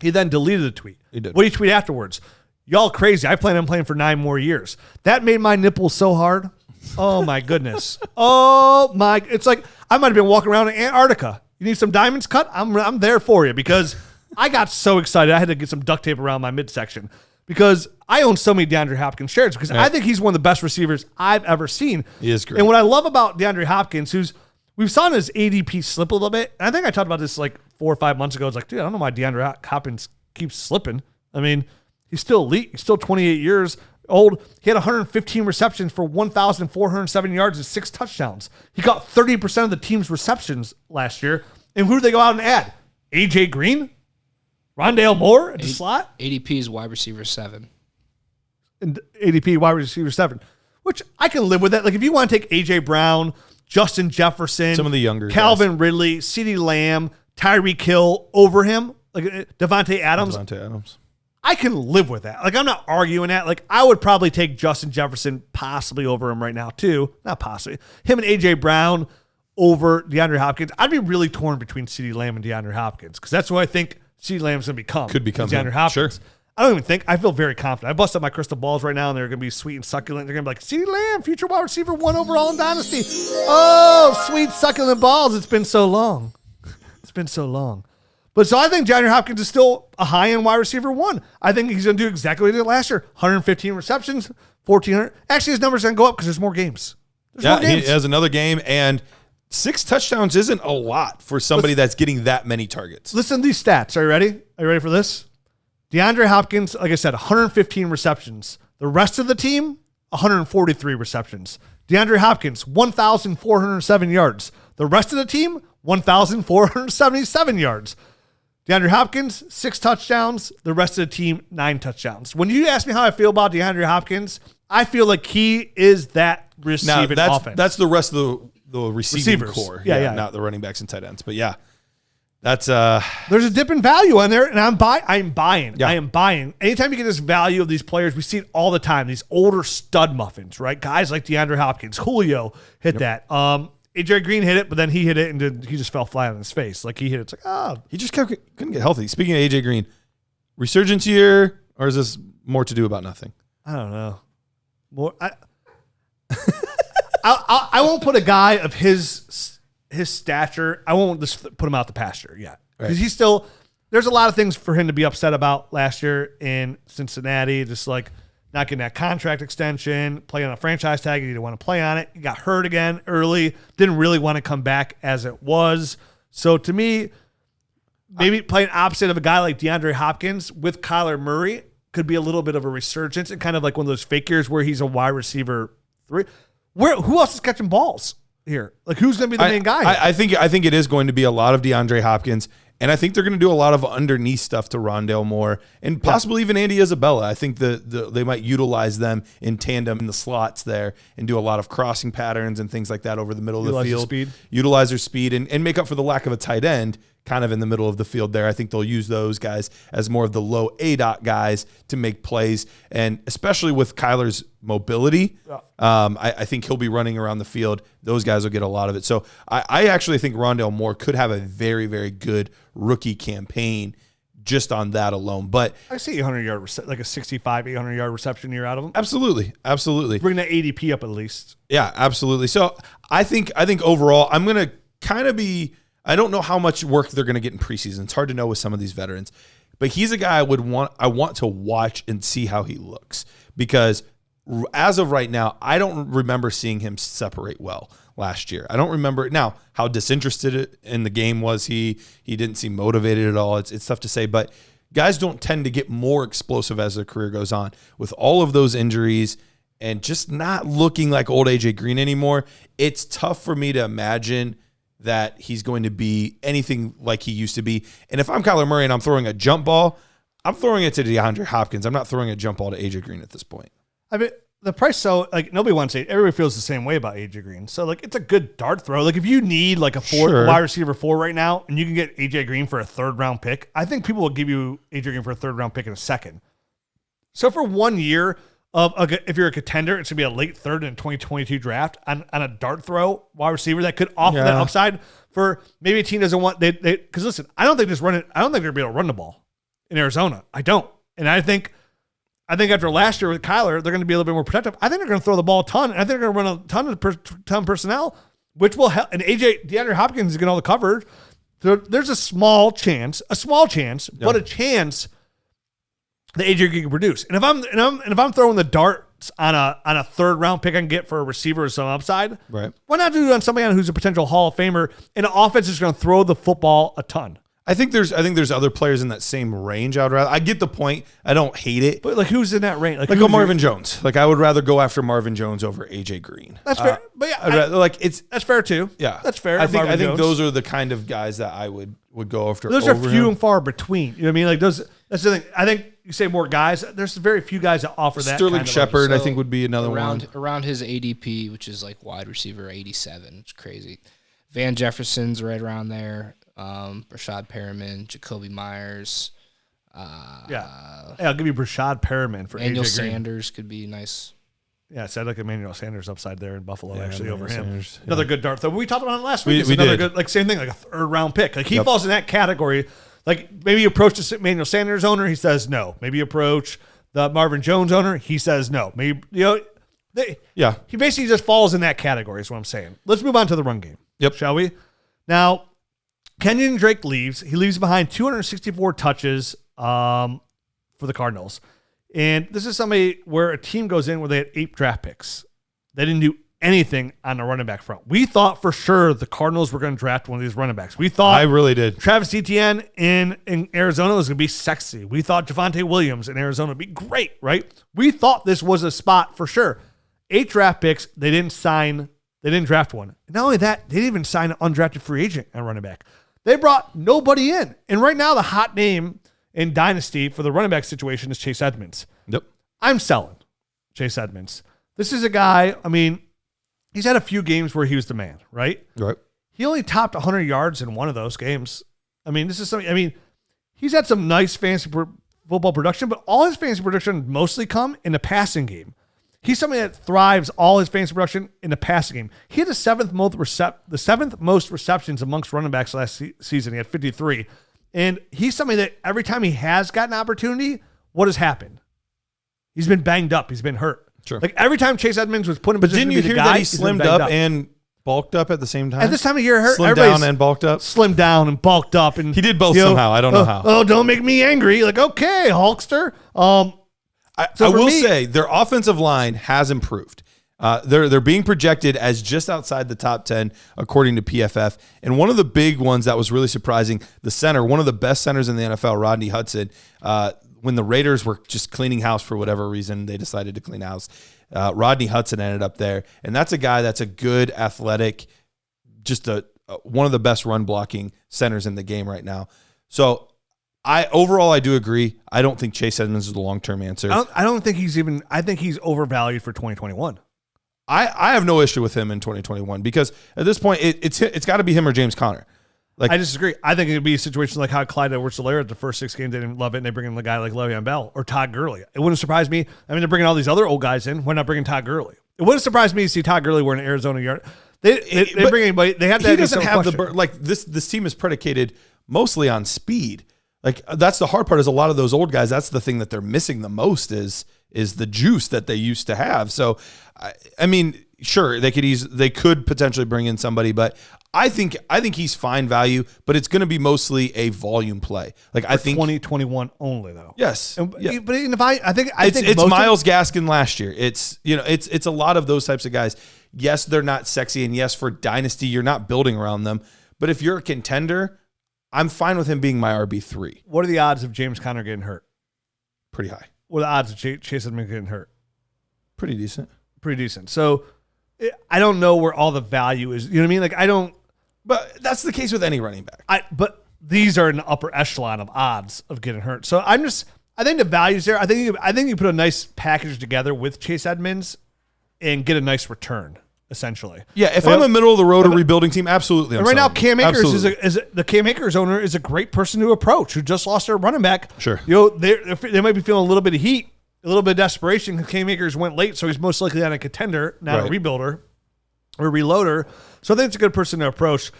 He then deleted the tweet. He did. What did he tweet afterwards? Y'all crazy. I plan on playing for 9 more years. That made my nipples so hard. Oh, my goodness. It's like I might have been walking around in Antarctica. You need some diamonds cut? I'm there for you, because I got so excited. I had to get some duct tape around my midsection, because I own so many DeAndre Hopkins shares, because I think he's one of the best receivers I've ever seen. He is great. And what I love about DeAndre Hopkins, we've saw his ADP slip a little bit. And I think I talked about this like 4 or 5 months ago. It's like, dude, I don't know why DeAndre Hopkins keeps slipping. I mean, he's still elite. He's still 28 years old. He had 115 receptions for 1,407 yards and 6 touchdowns. He got 30% of the team's receptions last year. And who did they go out and add? AJ Green? Rondale Moore at the slot? ADP is wide receiver 7. And ADP wide receiver 7, which I can live with that. Like if you want to take AJ Brown, Justin Jefferson, some of the younger Calvin Ridley, CeeDee Lamb, Tyreek Hill over him, like Devontae Adams. I can live with that. Like I'm not arguing that. Like I would probably take Justin Jefferson possibly over him right now too. Not possibly. Him and AJ Brown over DeAndre Hopkins. I'd be really torn between CeeDee Lamb and DeAndre Hopkins, because that's what I think CeeDee Lamb's going to become. Could become DeAndre Hopkins. Sure. I don't even think. I feel very confident. I busted my crystal balls right now, and they're going to be sweet and succulent. They're going to be like, CeeDee Lamb, future wide receiver 1 overall in Dynasty. Oh, sweet succulent balls. It's been so long. But so I think DeAndre Hopkins is still a high-end wide receiver 1. I think he's going to do exactly what he did last year. 115 receptions, 1,400. Actually, his numbers are going to go up because there's more games. He has another game, and 6 touchdowns isn't a lot for somebody that's getting that many targets. Listen to these stats. Are you ready? Are you ready for this? DeAndre Hopkins, like I said, 115 receptions. The rest of the team, 143 receptions. DeAndre Hopkins, 1,407 yards. The rest of the team, 1,477 yards. DeAndre Hopkins, 6 touchdowns. The rest of the team, 9 touchdowns. When you ask me how I feel about DeAndre Hopkins, I feel like he is that receiving offense. That's the rest of the receiving receivers. Core. Yeah, not the running backs and tight ends. But yeah. That's there's a dip in value on there, and I'm buying. Yeah. I am buying. Anytime you get this value of these players, we see it all the time. These older stud muffins, right? Guys like DeAndre Hopkins, Julio hit that. AJ Green hit it, but then he hit it and he just fell flat on his face. Like he hit it. It's like, oh. He just couldn't get healthy. Speaking of AJ Green, resurgence year, or is this more to do about nothing? I don't know. More, I won't put a guy of his stature. I won't just put him out the pasture yet because he's still. There's a lot of things for him to be upset about last year in Cincinnati. Just like not getting that contract extension, playing on a franchise tag. He didn't want to play on it. He got hurt again early. Didn't really want to come back as it was. So to me, maybe playing opposite of a guy like DeAndre Hopkins with Kyler Murray could be a little bit of a resurgence and kind of like one of those fake years where he's a wide receiver 3. Who else is catching balls here? Like who's going to be the main guy? I think it is going to be a lot of DeAndre Hopkins. And I think they're going to do a lot of underneath stuff to Rondale Moore and possibly even Andy Isabella. I think they might utilize them in tandem in the slots there and do a lot of crossing patterns and things like that over the middle of the field. Utilize their speed and make up for the lack of a tight end kind of in the middle of the field there. I think they'll use those guys as more of the low A-dot guys to make plays. And especially with Kyler's mobility, I think he'll be running around the field. Those guys will get a lot of it. So I actually think Rondale Moore could have a very, very good rookie campaign just on that alone. But I see 800-yard, like a 65, 800-yard reception year out of him. Absolutely. Bring that ADP up at least. Yeah, absolutely. So I think overall, I'm going to kind of be – I don't know how much work they're going to get in preseason. It's hard to know with some of these veterans. But he's a guy I want to watch and see how he looks. Because as of right now, I don't remember seeing him separate well last year. I don't remember now how disinterested in the game was he. He didn't seem motivated at all. It's tough to say, but guys don't tend to get more explosive as their career goes on. With all of those injuries and just not looking like old AJ Green anymore, it's tough for me to imagine that he's going to be anything like he used to be. And if I'm Kyler Murray and I'm throwing a jump ball, I'm throwing it to DeAndre Hopkins. I'm not throwing a jump ball to AJ Green at this point. I mean, the price, so like nobody wants it. Everybody feels the same way about AJ Green. So like it's a good dart throw. Like if you need like a wide receiver 4 right now and you can get AJ Green for a 3rd round pick, I think people will give you AJ Green for a 3rd round pick in a second. So for 1 year if you're a contender, it's gonna be a late 3rd in 2022 draft on a dart throw wide receiver that could offer that upside for maybe a team doesn't want they because listen, I don't think they're gonna be able to run the ball in Arizona. I don't. And I think after last year with Kyler, they're going to be a little bit more protective. I think they're going to throw the ball a ton, and I think they're going to run a ton of personnel, which will help. And DeAndre Hopkins is getting all the coverage. So there's a small chance, but a chance that AJ Green can produce. And if I'm throwing the darts on a 3rd round pick I can get for a receiver or some upside, right? Why not do it on somebody who's a potential Hall of Famer and an offense is going to throw the football a ton? I think there's other players in that same range. I get the point. I don't hate it. But like who's in that range? Like go Marvin Jones. Like I would rather go after Marvin Jones over AJ Green. That's fair. But yeah, that's fair too. Yeah. That's fair. I think those are the kind of guys that I would go after. Those are few and far between. You know what I mean? Like those that's the thing. I think you say more guys. There's very few guys that offer that. Sterling Shepard, I think, would be another one. Around his ADP, which is like wide receiver 87. It's crazy. Van Jefferson's right around there. Brashad Perriman, Jacoby Myers. I'll give you Brashad Perriman for Emmanuel AJ Green. Sanders could be nice. Yeah, so I'd like Emmanuel Sanders upside there in Buffalo over him. Sanders, another good dart throw. We talked about it last week. We did. Good, like same thing, like a 3rd round pick. Like he falls in that category. Like maybe you approach the Emmanuel Sanders owner, he says no. Maybe you approach the Marvin Jones owner, he says no. Maybe he basically just falls in that category. Is what I'm saying. Let's move on to the run game. Yep, shall we? Now, Kenyon Drake leaves. He leaves behind 264 touches for the Cardinals. And this is somebody where a team goes in where they had 8 draft picks. They didn't do anything on the running back front. We thought for sure the Cardinals were going to draft one of these running backs. We thought I really did. Travis Etienne in Arizona was going to be sexy. We thought Javonte Williams in Arizona would be great, right? We thought this was a spot for sure. 8 draft picks. They didn't draft one. And not only that, they didn't even sign an undrafted free agent at running back. They brought nobody in. And right now, the hot name in Dynasty for the running back situation is Chase Edmonds. Yep. I'm selling Chase Edmonds. This is a guy, I mean, he's had a few games where he was the man, right? Right. He only topped 100 yards in one of those games. I mean, he's had some nice fantasy football production, but all his fantasy production mostly come in the passing game. He's somebody that thrives all his fantasy production in the passing game. He had the seventh most receptions amongst running backs last season. He had 53. And he's somebody that every time he has gotten an opportunity, what has happened? He's been banged up. He's been hurt. Sure. Like every time Chase Edmonds was put in position to be the guy, that he slimmed up and bulked up at the same time? At this time of year, slimmed down and bulked up? Slimmed down and bulked up. And he did both somehow. I don't know how. Oh, don't make me angry. Like, okay, Hulkster. I will say their offensive line has improved. They're being projected as just outside the top 10 according to PFF. And one of the big ones that was really surprising, the center, one of the best centers in the NFL, Rodney Hudson, when the Raiders were just cleaning house for whatever reason, they decided to clean house. Rodney Hudson ended up there. And that's a guy that's a good athletic, just one of the best run blocking centers in the game right now. So overall, I do agree. I don't think Chase Edmonds is the long-term answer. I don't think I think he's overvalued for 2021. I have no issue with him in 2021 because at this point it's got to be him or James Conner. Like, I disagree. I think it would be a situation like how Clyde Edwards-Helaire at the first 6 games they didn't love it, and they bring in the guy like Le'Veon Bell or Todd Gurley. It wouldn't surprise me. I mean, they're bringing all these other old guys in. Why not bringing Todd Gurley? It wouldn't surprise me to see Todd Gurley wearing an Arizona yard. They bring anybody. They have that. He doesn't have this team is predicated mostly on speed. Like that's the hard part is a lot of those old guys. That's the thing that they're missing the most is the juice that they used to have. So, I mean, sure they could potentially bring in somebody, but I think he's fine value. But it's going to be mostly a volume play. Like I think 2021 only though. Yes, but yeah. if I think it's Myles Gaskin last year. It's it's a lot of those types of guys. Yes, they're not sexy, and yes, for Dynasty, you're not building around them. But if you're a contender, I'm fine with him being my RB3. What are the odds of James Conner getting hurt? Pretty high. What are the odds of Chase Edmonds getting hurt? Pretty decent. Pretty decent. So I don't know where all the value is. You know what I mean? Like I don't. But that's the case with any running back. But these are in the upper echelon of odds of getting hurt. So I think the value's there. I think you put a nice package together with Chase Edmonds and get a nice return. Essentially, yeah. If I'm a middle of the road or rebuilding team, absolutely. Right now, Cam Akers the Cam Akers owner is a great person to approach who just lost their running back. Sure, they might be feeling a little bit of heat, a little bit of desperation because Cam Akers went late, so he's most likely on a contender, not a rebuilder or reloader. So I think it's a good person to approach.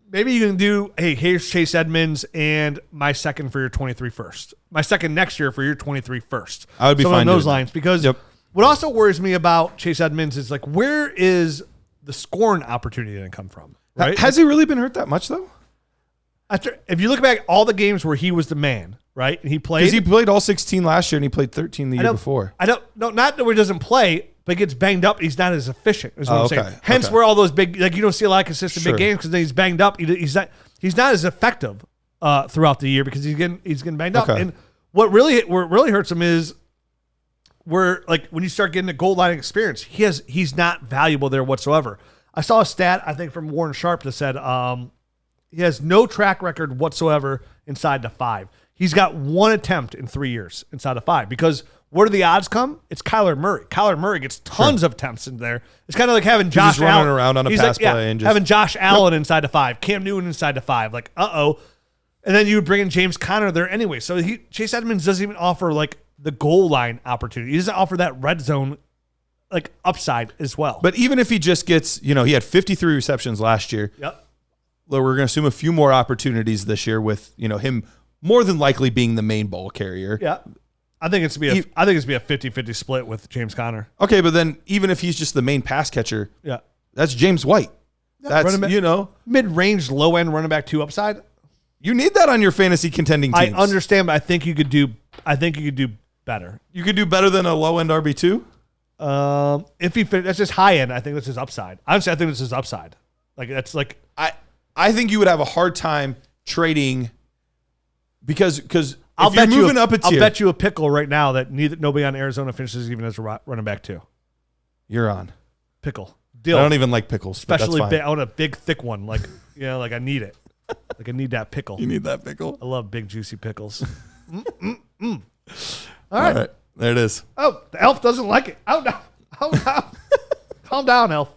Maybe you can do, hey, here's Chase Edmonds and my second for your 23 first, my second next year for your 23 first. I would be fine on those lines because. Yep. What also worries me about Chase Edmonds is like, where is the scoring opportunity going to come from? Right? Has he really been hurt that much though? If you look back at all the games where he was the man, right, and he played, because he played all 16 last year and he played 13 the year before. Not that he doesn't play, but he gets banged up. He's not as efficient. Is what I'm saying. Hence, where all those big, like you don't see a lot of consistent big games because he's banged up. He's not as effective throughout the year because he's getting banged up. And what really hurts him is. Where like when you start getting the goal line experience, he's not valuable there whatsoever. I saw a stat I think from Warren Sharp that said he has no track record whatsoever inside the 5. He's got one attempt in 3 years inside the 5 because where do the odds come? It's Kyler Murray. Kyler Murray gets tons of attempts in there. It's kind of like having Josh Allen running around on a pass play and just having Josh Allen inside the 5, Cam Newton inside the 5. Like and then you would bring in James Conner there anyway. So Chase Edmonds doesn't even offer like the goal line opportunity. He doesn't offer that red zone like upside as well. But even if he just gets, he had 53 receptions last year. Yep. We're going to assume a few more opportunities this year with, him more than likely being the main ball carrier. Yeah. I think it's be a 50-50 split with James Conner. Okay, but then even if he's just the main pass catcher, that's James White. That's mid-range, low-end running back 2 upside. You need that on your fantasy contending teams. I understand, but I think you could do better. You could do better than a low end RB2? If he fit, that's just high end. I think that's his upside. Honestly, I think this is upside. Like that's like I think you would have a hard time trading because I'll bet you a pickle right now that nobody on Arizona finishes even as a running back 2. You're on pickle deal. I don't even like pickles, especially I want a big thick one. Like like I need it. Like I need that pickle. You need that pickle. I love big juicy pickles. All right. There it is. Oh, the elf doesn't like it. Oh, no. Calm down, elf.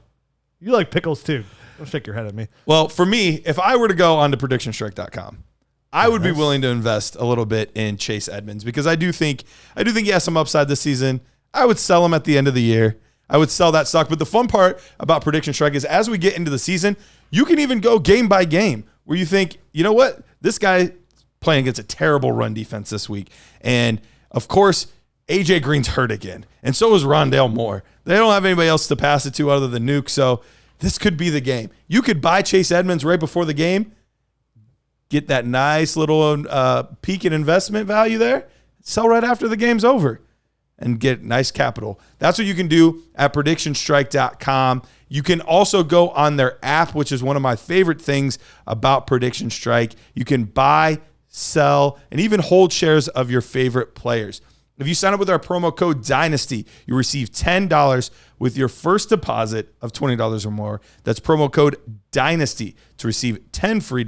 You like pickles too. Don't shake your head at me. Well, for me, if I were to go onto predictionstrike.com, I would be willing to invest a little bit in Chase Edmonds because I do think he has some upside this season. I would sell them at the end of the year. I would sell that stock. But the fun part about Prediction Strike is as we get into the season, you can even go game by game where you think, you know what? This guy playing against a terrible run defense this week. And, of course, A.J. Green's hurt again. And so is Rondale Moore. They don't have anybody else to pass it to other than Nuke. So this could be the game. You could buy Chase Edmonds right before the game, get that nice little peak in investment value there, sell right after the game's over, and get nice capital. That's what you can do at PredictionStrike.com. You can also go on their app, which is one of my favorite things about Prediction Strike. You can buy, sell, and even hold shares of your favorite players. If you sign up with our promo code DYNASTY, you receive $10 with your first deposit of $20 or more. That's promo code DYNASTY to receive $10 free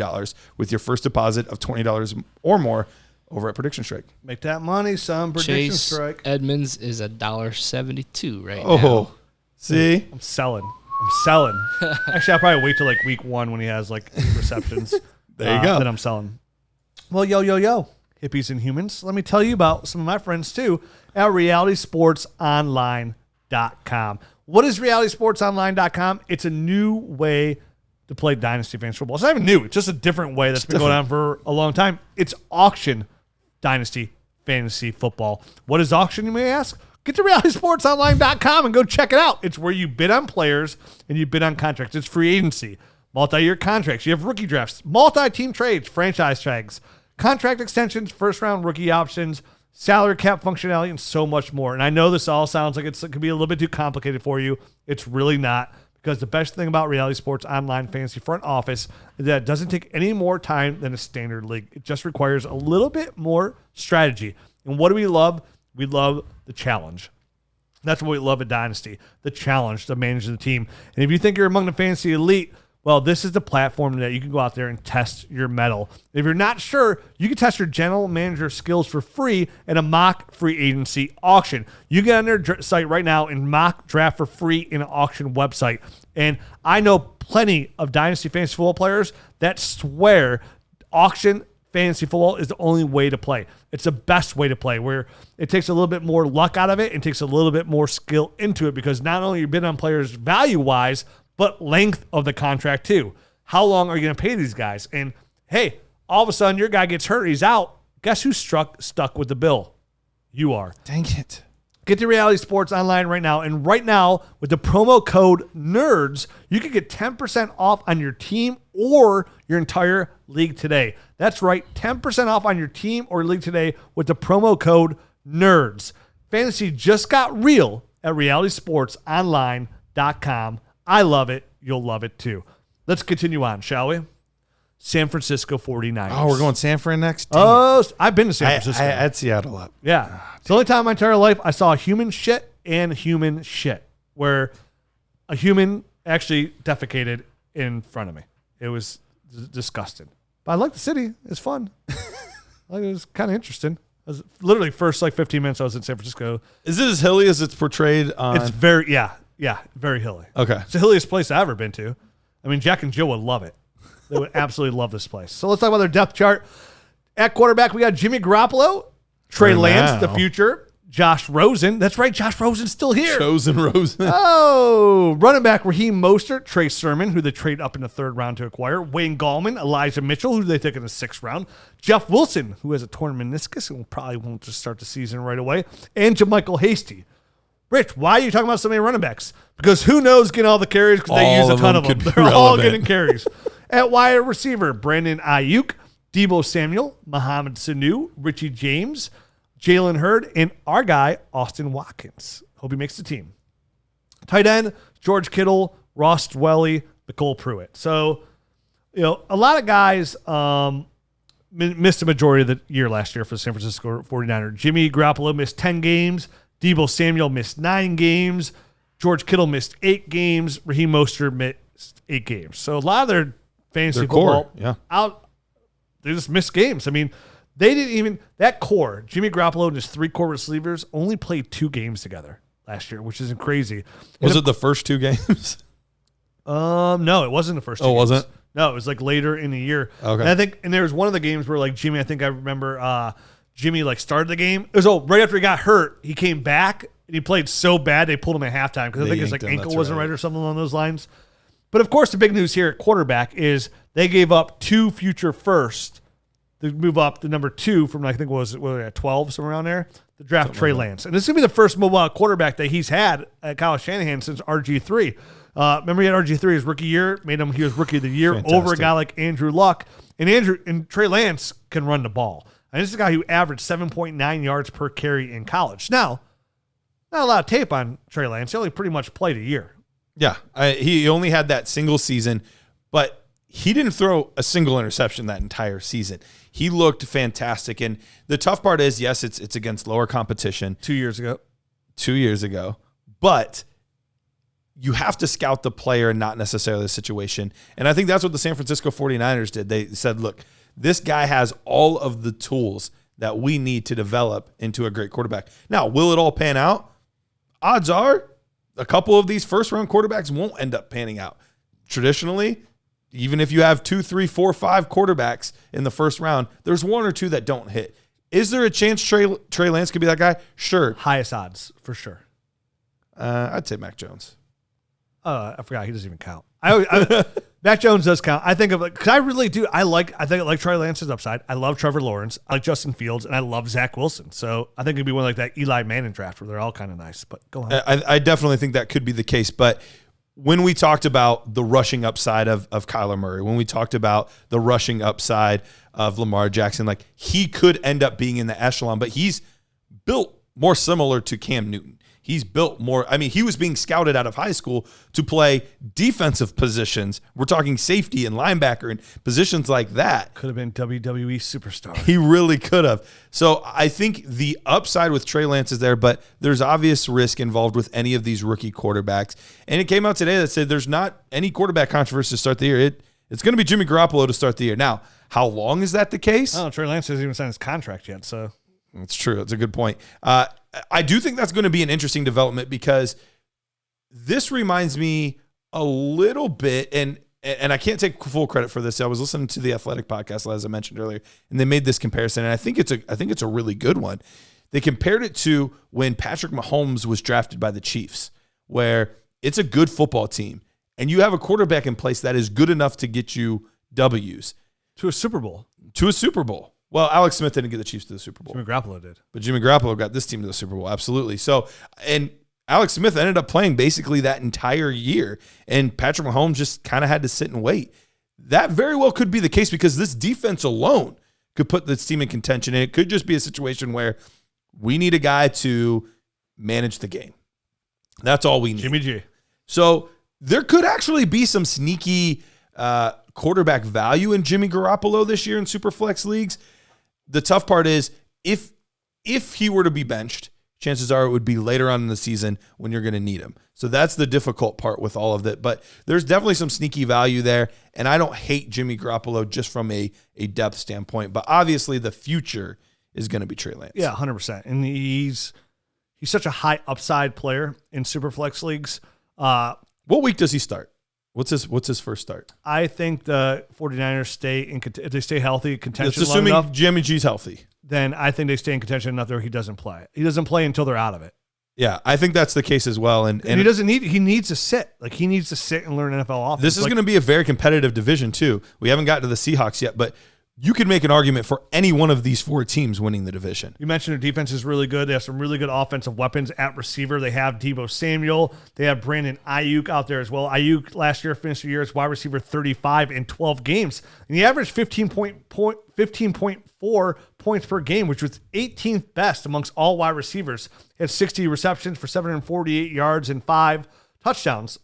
with your first deposit of $20 or more over at Prediction Strike. Make that money, son. Prediction Chase Strike. Edmonds is $1.72 right now. Oh, see? I'm selling. Actually, I'll probably wait till like week 1 when he has like 8 receptions. There you go. Then I'm selling. Well, yo, hippies and humans. Let me tell you about some of my friends too at realitysportsonline.com. What is realitysportsonline.com? It's a new way to play Dynasty Fantasy Football. It's not even new. It's just a different way that's been going on for a long time. It's auction Dynasty Fantasy Football. What is auction, you may ask? Get to realitysportsonline.com and go check it out. It's where you bid on players and you bid on contracts. It's free agency, multi-year contracts. You have rookie drafts, multi-team trades, franchise tags, contract extensions, first-round rookie options, salary cap functionality, and so much more. And I know this all sounds like it could be a little bit too complicated for you. It's really not, because the best thing about Reality Sports Online Fantasy Front Office is that it doesn't take any more time than a standard league. It just requires a little bit more strategy. And what do we love? We love the challenge. That's what we love at Dynasty, the challenge to manage the team. And if you think you're among the fantasy elite, well, this is the platform that you can go out there and test your mettle. If you're not sure, you can test your general manager skills for free at a mock free agency auction. You get on their site right now and mock draft for free in an auction website. And I know plenty of Dynasty fantasy football players that swear auction fantasy football is the only way to play. It's the best way to play, where it takes a little bit more luck out of it and takes a little bit more skill into it, because not only you bid on players value-wise, but length of the contract too. How long are you going to pay these guys? And hey, all of a sudden your guy gets hurt, he's out. Guess who's stuck with the bill? You are. Dang it. Get to Reality Sports Online right now. And right now, with the promo code NERDS, you can get 10% off on your team or your entire league today. That's right, 10% off on your team or league today with the promo code NERDS. Fantasy just got real at realitysportsonline.com. I love it. You'll love it too. Let's continue on, shall we? San Francisco 49ers. Oh, we're going San Fran next? Oh, I've been to San Francisco. I had Seattle up. Yeah. It's the only time in my entire life I saw human shit and human shit, where a human actually defecated in front of me. It was disgusting. But I like the city. It's fun. It was kind of interesting. It was literally first 15 minutes I was in San Francisco. Is it as hilly as it's portrayed on? It's very, very hilly. Okay. It's the hilliest place I've ever been to. I mean, Jack and Jill would love it. They would absolutely love this place. So let's talk about their depth chart. At quarterback, we got Jimmy Garoppolo, Trey Lance, the future, Josh Rosen. That's right, Josh Rosen's still here. Chosen Rosen. Oh, running back, Raheem Mostert, Trey Sermon, who they trade up in the 3rd round to acquire, Wayne Gallman, Elijah Mitchell, who they take in the 6th round, Jeff Wilson, who has a torn meniscus and probably won't just start the season right away, and JaMychal Hasty. Rich, why are you talking about so many running backs? Because who knows getting all the carries, because they use a ton of them. They're all getting carries. At wide receiver, Brandon Ayuk, Deebo Samuel, Mohamed Sanu, Richie James, Jalen Hurd, and our guy, Austin Watkins. Hope he makes the team. Tight end, George Kittle, Ross Dwelly, Nicole Pruitt. So, a lot of guys missed the majority of the year last year for the San Francisco 49ers. Jimmy Garoppolo missed 10 games. Deebo Samuel missed 9 games. George Kittle missed 8 games. Raheem Mostert missed 8 games. So a lot of their fantasy football out, they just missed games. I mean, they didn't even, that core, Jimmy Garoppolo and his 3 core receivers only played 2 games together last year, which isn't crazy. Was it the first 2 games? No, it wasn't the first 2 games. Oh, wasn't? No, it was later in the year. Okay. And there was one of the games where Jimmy, I think I remember Jimmy started the game. It was right after he got hurt. He came back and he played so bad they pulled him at halftime because I think his ankle wasn't right or something along those lines. But of course, the big news here at quarterback is they gave up 2 future firsts to move up to number 2 from I think was at 12 somewhere around there. The draft Trey Lance, and this is gonna be the first mobile quarterback that he's had at Kyle Shanahan since RG3. Remember he had RG3 his rookie year, he was rookie of the year over a guy like Andrew Luck, and Trey Lance can run the ball. And this is a guy who averaged 7.9 yards per carry in college. Now, not a lot of tape on Trey Lance. He only pretty much played a year. Yeah, he only had that single season, but he didn't throw a single interception that entire season. He looked fantastic, and the tough part is, yes, it's against lower competition. 2 years ago, but you have to scout the player and not necessarily the situation. And I think that's what the San Francisco 49ers did. They said, look, this guy has all of the tools that we need to develop into a great quarterback. Now, will it all pan out? Odds are a couple of these first-round quarterbacks won't end up panning out. Traditionally, even if you have 2, 3, 4, 5 quarterbacks in the first round, there's 1 or 2 that don't hit. Is there a chance Trey Lance could be that guy? Sure. Highest odds, for sure. I'd say Mac Jones. I forgot. He doesn't even count. Mac Jones does count. I think of it because I really do. I think I like Trey Lance's upside. I love Trevor Lawrence. I like Justin Fields, and I love Zach Wilson. So I think it'd be one like that Eli Manning draft where they're all kind of nice. But go on. I definitely think that could be the case. But when we talked about the rushing upside of Kyler Murray, when we talked about the rushing upside of Lamar Jackson, like he could end up being in the echelon, but he's built more similar to Cam Newton. He's built more. I mean, he was being scouted out of high school to play defensive positions. We're talking safety and linebacker and positions like that. Could have been WWE superstar. He really could have. So I think the upside with Trey Lance is there, but there's obvious risk involved with any of these rookie quarterbacks. And it came out today that said there's not any quarterback controversy to start the year. It's going to be Jimmy Garoppolo to start the year. Now, how long is that the case? Oh, Trey Lance hasn't even signed his contract yet, so. That's true. That's a good point. I do think that's going to be an interesting development because this reminds me a little bit, and I can't take full credit for this. I was listening to the Athletic podcast, as I mentioned earlier, and they made this comparison, and I think it's a really good one. They compared it to when Patrick Mahomes was drafted by the Chiefs, where it's a good football team, and you have a quarterback in place that is good enough to get you W's. To a Super Bowl. Well, Alex Smith didn't get the Chiefs to the Super Bowl. Jimmy Garoppolo did. But Jimmy Garoppolo got this team to the Super Bowl, absolutely. So, and Alex Smith ended up playing basically that entire year, and Patrick Mahomes just kind of had to sit and wait. That very well could be the case because this defense alone could put this team in contention, and it could just be a situation where we need a guy to manage the game. That's all we need. Jimmy G. So there could actually be some sneaky quarterback value in Jimmy Garoppolo this year in Superflex leagues. The tough part is if he were to be benched, chances are it would be later on in the season when you're going to need him. So that's the difficult part with all of that. But there's definitely some sneaky value there, and I don't hate Jimmy Garoppolo just from a depth standpoint. But obviously the future is going to be Trey Lance. Yeah, 100%. And he's such a high upside player in Superflex leagues. What week does he start? What's his first start? I think the 49ers if they stay healthy, contention It's assuming long enough, Jimmy G's healthy. Then I think they stay in contention enough where he doesn't play. He doesn't play until they're out of it. Yeah, I think that's the case as well. And he needs to sit. Like he needs to sit and learn NFL offense. This is going to be a very competitive division too. We haven't gotten to the Seahawks yet, but you could make an argument for any one of these 4 teams winning the division. You mentioned their defense is really good. They have some really good offensive weapons at receiver. They have Deebo Samuel. They have Brandon Ayuk out there as well. Ayuk last year finished the year as wide receiver 35 in 12 games. And he averaged 15.4 points per game, which was 18th best amongst all wide receivers. He had 60 receptions for 748 yards and 5 touchdowns.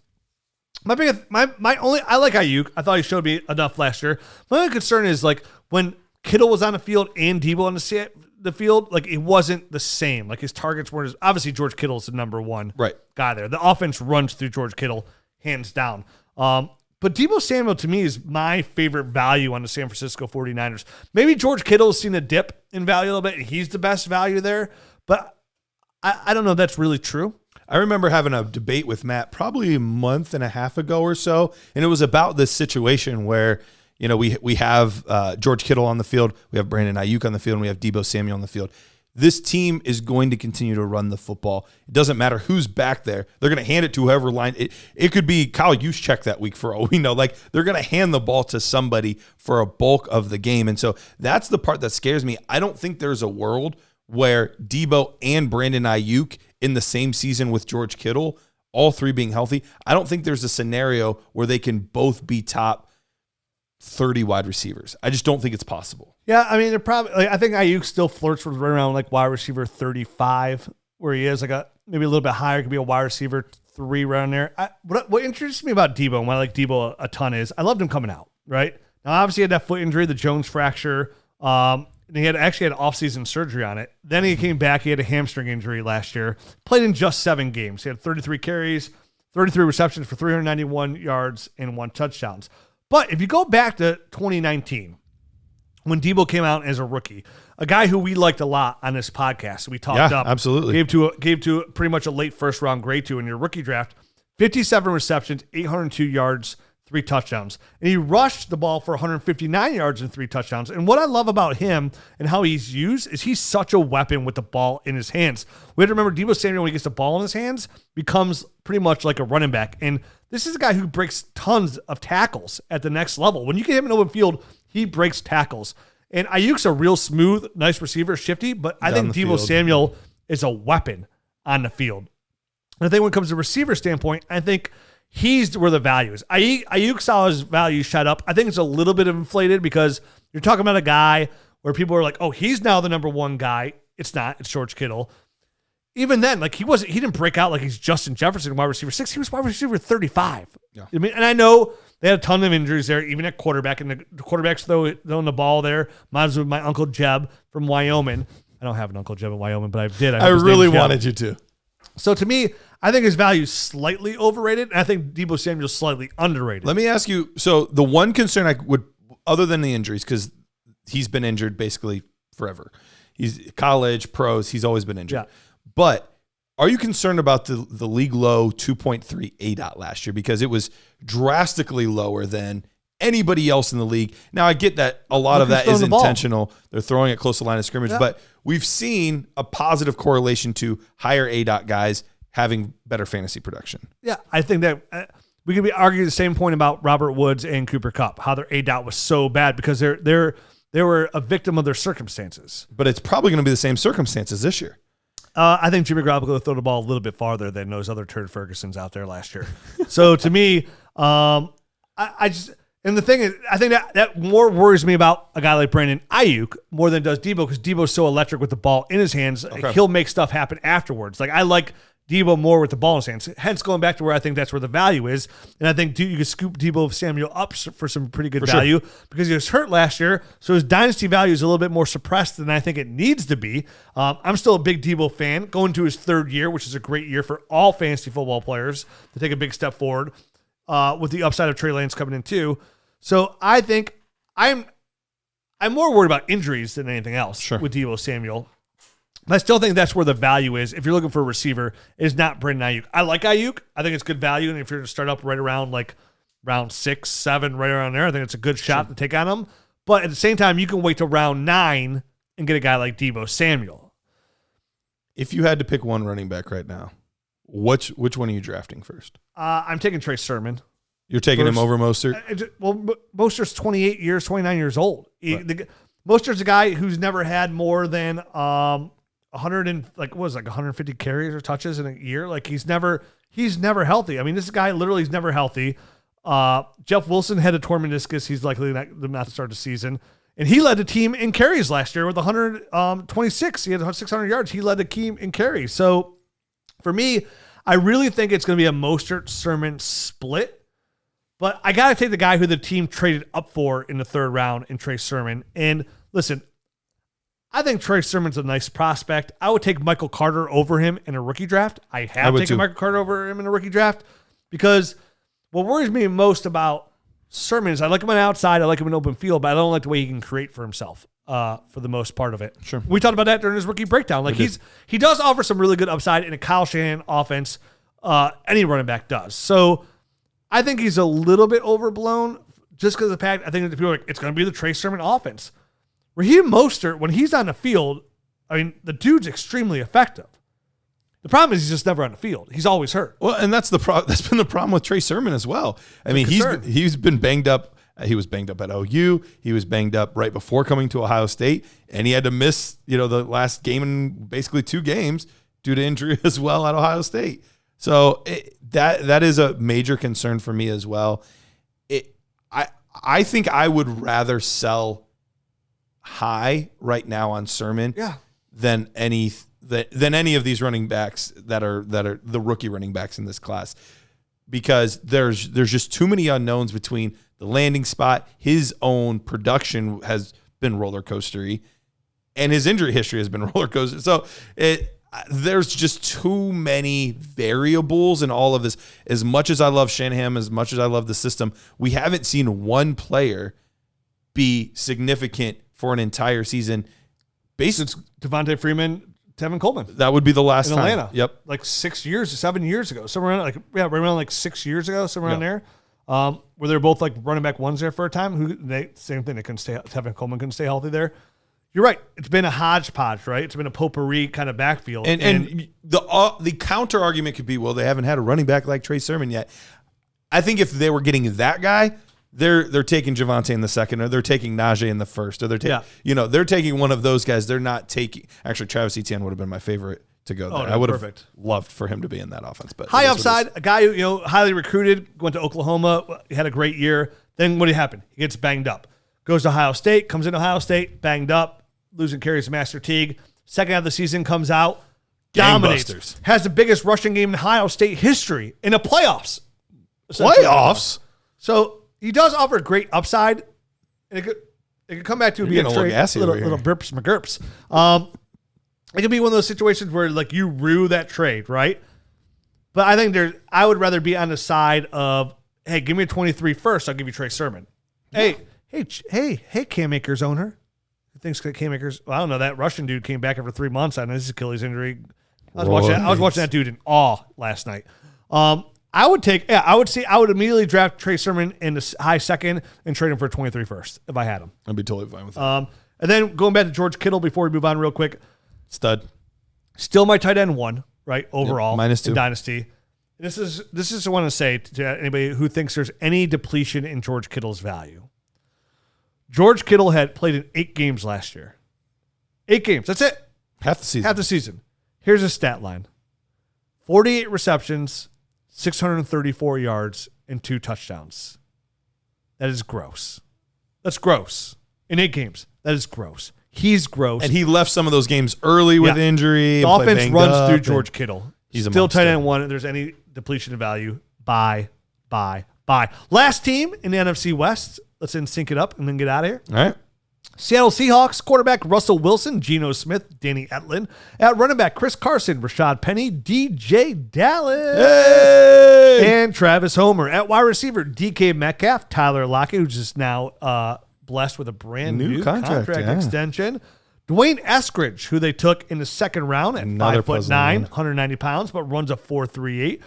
I like Ayuk. I thought he showed me enough last year. My only concern is like when Kittle was on the field and Deebo on the field, like it wasn't the same. Like his targets weren't obviously George Kittle's the number one guy there. The offense runs through George Kittle hands down. But Deebo Samuel to me is my favorite value on the San Francisco 49ers. Maybe George Kittle's seen a dip in value a little bit and he's the best value there, but I don't know if that's really true. I remember having a debate with Matt probably a month and a half ago or so, and it was about this situation where, we have George Kittle on the field, we have Brandon Ayuk on the field, and we have Deebo Samuel on the field. this team is going to continue to run the football. It doesn't matter who's back there. They're going to hand it to whoever line. It could be Kyle Juszczyk that week for all we know. Like, they're going to hand the ball to somebody for a bulk of the game. And so that's the part that scares me. I don't think there's a world where Debo and Brandon Ayuk in the same season with George Kittle, all three being healthy, I don't think there's a scenario where they can both be top 30 wide receivers. I just don't think it's possible. Yeah, I mean, they're probably. Like, I think Ayuk still flirts with right around like wide receiver 35, where he is like maybe a little bit higher. Could be a wide receiver 3 around there. What interests me about Debo and why I like Debo a ton is I loved him coming out. Right now, obviously he had that foot injury, the Jones fracture. And he actually had off-season surgery on it. Then he came back. He had a hamstring injury last year. Played in just 7 games. He had 33 carries, 33 receptions for 391 yards and 1 touchdowns. But if you go back to 2019, when Debo came out as a rookie, a guy who we liked a lot on this podcast, we talked up, absolutely, gave to pretty much a late first-round grade to in your rookie draft, 57 receptions, 802 yards, 3 touchdowns. And he rushed the ball for 159 yards and 3 touchdowns. And what I love about him and how he's used is he's such a weapon with the ball in his hands. We have to remember Debo Samuel, when he gets the ball in his hands, becomes pretty much like a running back. And this is a guy who breaks tons of tackles at the next level. When you get him in open field, he breaks tackles. And Ayuk's a real smooth, nice receiver, shifty, but I think Debo Samuel is a weapon on the field. And I think when it comes to receiver standpoint, I think he's where the value is. Ayuk saw his value shot up. I think it's a little bit inflated because you're talking about a guy where people are like, oh, he's now the number 1 guy. It's not. It's George Kittle. Even then, like he didn't break out like he's Justin Jefferson, wide receiver 6. He was wide receiver 35. Yeah. I mean, and I know they had a ton of injuries there, even at quarterback, and the quarterbacks throwing the ball there. Mine was with my Uncle Jeb from Wyoming. I don't have an Uncle Jeb in Wyoming, but I did. I really wanted you to. So to me, I think his value is slightly overrated, and I think Debo Samuel's slightly underrated. Let me ask you, so the one concern I would, other than the injuries, because he's been injured basically forever. He's college, pros, he's always been injured. Yeah. But are you concerned about the league low 2.3 ADOT last year? Because it was drastically lower than anybody else in the league. Now, I get that a lot of that is intentional. They're throwing it close to the line of scrimmage, but we've seen a positive correlation to higher ADOT guys having better fantasy production. Yeah, I think that we could be arguing the same point about Robert Woods and Cooper Kupp, how their ADOT was so bad because they were a victim of their circumstances. But it's probably going to be the same circumstances this year. I think Jimmy Garoppolo will throw the ball a little bit farther than those other turd Fergusons out there last year. So to me, I just. And the thing is, I think that more worries me about a guy like Brandon Ayuk more than it does Debo, because Debo's so electric with the ball in his hands. Okay. He'll make stuff happen afterwards. Like, I like Debo more with the ball in his hands. Hence, going back to where I think that's where the value is. And I think you can scoop Debo Samuel up for some pretty good value because he was hurt last year. So his dynasty value is a little bit more suppressed than I think it needs to be. I'm still a big Debo fan, going to his 3rd year, which is a great year for all fantasy football players to take a big step forward with the upside of Trey Lance coming in too. So I think I'm more worried about injuries than anything else with Debo Samuel. But I still think that's where the value is. If you're looking for a receiver, is not Brandon Ayuk. I like Ayuk. I think it's good value. And if you're going to start up right around like round 6, 7, right around there, I think it's a good shot to take on him. But at the same time, you can wait till round 9 and get a guy like Debo Samuel. If you had to pick one running back right now, which one are you drafting first? I'm taking Trey Sermon. You're taking him over Mostert? Well, Mostert's 29 years old. Right. Mostert's a guy who's never had more than 150 carries or touches in a year. Like he's never healthy. I mean, this guy literally is never healthy. Jeff Wilson had a torn meniscus. He's likely not to start the season. And he led the team in carries last year with 126. He had 600 yards. He led the team in carries. So for me, I really think it's going to be a Mostert-Sermon split. But I got to take the guy who the team traded up for in the 3rd round in Trey Sermon. And listen, I think Trey Sermon's a nice prospect. I would take Michael Carter over him in a rookie draft. I have taken Michael Carter over him in a rookie draft because what worries me most about Sermon is I like him on the outside. I like him in open field, but I don't like the way he can create for himself for the most part of it. Sure. We talked about that during his rookie breakdown. Like he does offer some really good upside in a Kyle Shanahan offense. Any running back does. So I think he's a little bit overblown just because of the fact I think that people are like, it's going to be the Trey Sermon offense. Raheem Mostert, when he's on the field, I mean, the dude's extremely effective. The problem is he's just never on the field. He's always hurt. Well, and that's that's been the problem with Trey Sermon as well. I mean, he's been banged up. He was banged up at OU. He was banged up right before coming to Ohio State, and he had to miss, the last game and basically 2 games due to injury as well at Ohio State. So that is a major concern for me as well. I think I would rather sell high right now on Sermon than any of these running backs that are the rookie running backs in this class, because there's just too many unknowns between the landing spot. His own production has been roller coastery, and his injury history has been roller coaster. So there's just too many variables in all of this. As much as I love Shanahan, as much as I love the system, we haven't seen one player be significant for an entire season. Since Devontae Freeman, Tevin Coleman. That would be the last in time. Atlanta. Yep. Like 7 years ago. Somewhere around around 6 years ago, somewhere around there. Where they were both like running back ones there for a time. Same thing. Tevin Coleman couldn't stay healthy there. You're right. It's been a hodgepodge, right? It's been a potpourri kind of backfield. And the counter argument could be, well, they haven't had a running back like Trey Sermon yet. I think if they were getting that guy, they're taking Javonte in the second, or they're taking Najee in the first, or they're taking one of those guys. They're not taking. Actually, Travis Etienne would have been my favorite to go there. I would have loved for him to be in that offense. But high upside, a guy who highly recruited, went to Oklahoma, had a great year. Then what happened? He gets banged up. Goes to Ohio State, comes into Ohio State, banged up. Losing carries to Master Teague. Second half of the season comes out, dominates, has the biggest rushing game in Ohio State history in the playoffs. Playoffs? So he does offer great upside, and it could come back to be a little burps McGurps. It could be one of those situations where like you rue that trade, right? But I think I would rather be on the side of, hey, give me a 23 first, I'll give you Trey Sermon. Yeah. Hey, Cam Akers owner. Thinks Cam Akers. Well, I don't know. That Russian dude came back after 3 months on his Achilles injury. I was watching that dude in awe last night. I would immediately draft Trey Sermon in the high second and trade him for a 23 first if I had him. I'd be totally fine with that. And then going back to George Kittle before we move on real quick. Stud. Still my tight end 1, right? Overall. Yep, -2. In Dynasty. This is I want to say to anybody who thinks there's any depletion in George Kittle's value. George Kittle had played in 8 games last year. 8 games. That's it. Half the season. Here's his stat line. 48 receptions, 634 yards, and 2 touchdowns. That is gross. That's gross. In 8 games. That is gross. He's gross. And he left some of those games early with injury. The offense runs through George Kittle. He's still tight end 1. If there's any depletion of value, buy. Last team in the NFC West. Let's sync it up and then get out of here. All right. Seattle Seahawks quarterback Russell Wilson, Geno Smith, Danny Etlin. At running back, Chris Carson, Rashad Penny, DJ Dallas, and Travis Homer. At wide receiver, DK Metcalf, Tyler Lockett, who's just now blessed with a brand new contract extension. Dwayne Eskridge, who they took in the second round at 5'9", 190 pounds, but runs a 4.38.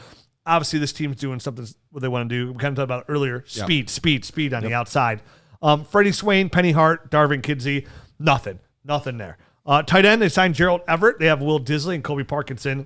Obviously, this team's doing something what they want to do. We kind of talked about it earlier. Speed on the outside. Freddie Swain, Penny Hart, Darvin Kidsey, nothing there. Tight end, they signed Gerald Everett. They have Will Disley and Kobe Parkinson.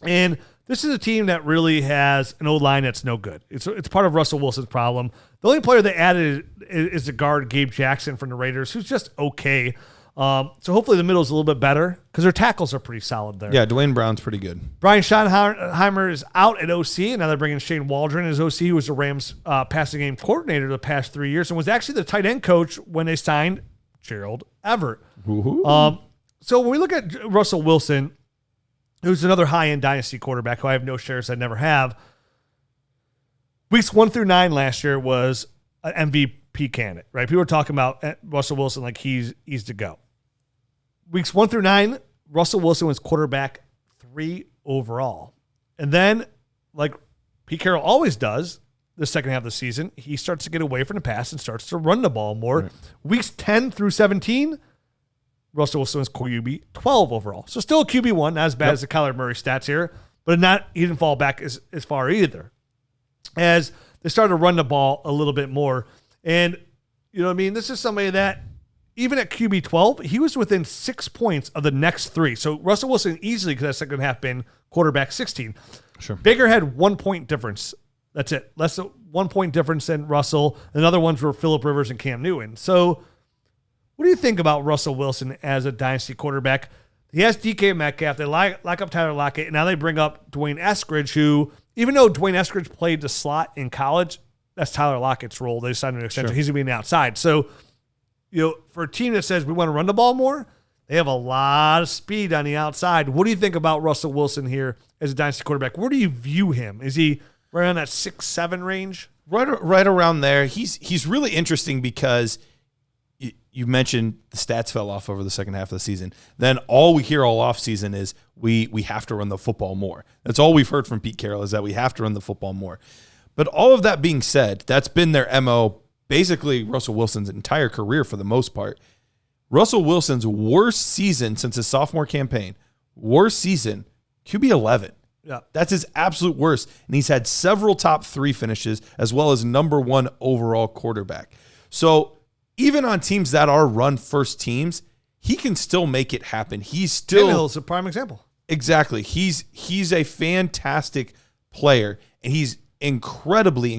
And this is a team that really has an O-line that's no good. It's part of Russell Wilson's problem. The only player they added is the guard Gabe Jackson from the Raiders, who's just okay. So hopefully the middle is a little bit better because their tackles are pretty solid there. Yeah, Dwayne Brown's pretty good. Brian Schottenheimer is out at OC, and now they're bringing Shane Waldron as OC, who was the Rams passing game coordinator the past 3 years and was actually the tight end coach when they signed Gerald Everett. So when we look at Russell Wilson, who's another high-end dynasty quarterback who I have no shares, I never have, weeks 1 through 9 last year was an MVP candidate, right? People were talking about Russell Wilson like he's to go. Weeks 1 through 9, Russell Wilson was quarterback 3 overall. And then, like Pete Carroll always does, the second half of the season, he starts to get away from the pass and starts to run the ball more. Right. Weeks 10 through 17, Russell Wilson was QB 12 overall. So still a QB1, not as bad as the Kyler Murray stats here, but he didn't fall back as far either. As they started to run the ball a little bit more. And, you know what I mean? This is somebody that, even at QB 12, he was within 6 points of the next three. So Russell Wilson easily could have second half been quarterback 16. Sure. Baker had 1 point difference. That's it. Less than 1 point difference than Russell. And the other ones were Phillip Rivers and Cam Newton. So what do you think about Russell Wilson as a dynasty quarterback? He has DK Metcalf. They lock up Tyler Lockett. And now they bring up Dwayne Eskridge, who, even though Dwayne Eskridge played the slot in college, that's Tyler Lockett's role. They signed an extension. Sure. He's going to be on the outside. So, for a team that says we want to run the ball more, they have a lot of speed on the outside. What do you think about Russell Wilson here as a dynasty quarterback? Where do you view him? Is he right around that 6-7 range? Right around there. He's really interesting because you mentioned the stats fell off over the second half of the season. Then all we hear all offseason is we have to run the football more. That's all we've heard from Pete Carroll, is that we have to run the football more. But all of that being said, that's been their MO, basically Russell Wilson's entire career for the most part. Russell Wilson's worst season since his sophomore campaign, QB 11. Yeah. That's his absolute worst. And he's had several top 3 finishes as well as number 1 overall quarterback. So even on teams that are run first teams, he can still make it happen. He's still Tannehill's a prime example. Exactly. He's a fantastic player, and he's incredibly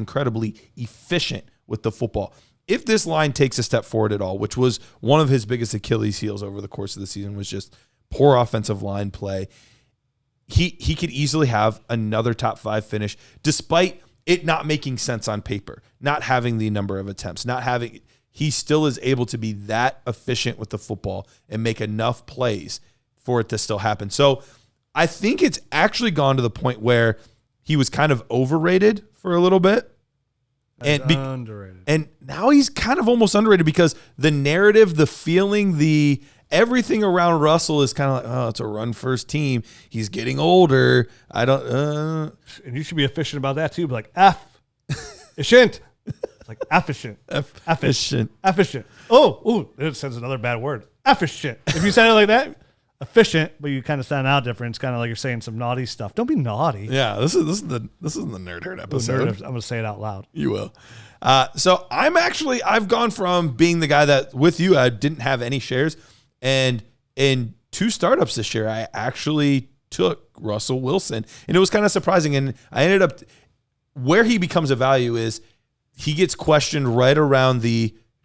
efficient with the football. If this line takes a step forward at all, which was one of his biggest Achilles heels over the course of the season, was just poor offensive line play, he could easily have another top 5 finish, despite it not making sense on paper, not having the number of attempts, he still is able to be that efficient with the football and make enough plays for it to still happen. So I think it's actually gone to the point where he was kind of overrated for a little bit. Underrated. And now he's kind of almost underrated because the narrative, the feeling, everything around Russell is kind of like, oh, it's a run first team. He's getting older. And you should be efficient about that too. Be like, efficient. It's like efficient. Efficient. Oh, it says another bad word. Efficient. If you said it like that, efficient, but you kind of sound out different. It's kind of like you're saying some naughty stuff. Don't be naughty. Yeah, this is the Nerd Herd episode. I'm going to say it out loud. You will. So I've gone from being the guy that with you, I didn't have any shares, and in 2 startups this year, I actually took Russell Wilson, and it was kind of surprising. And I ended up where he becomes a value is he gets questioned right around do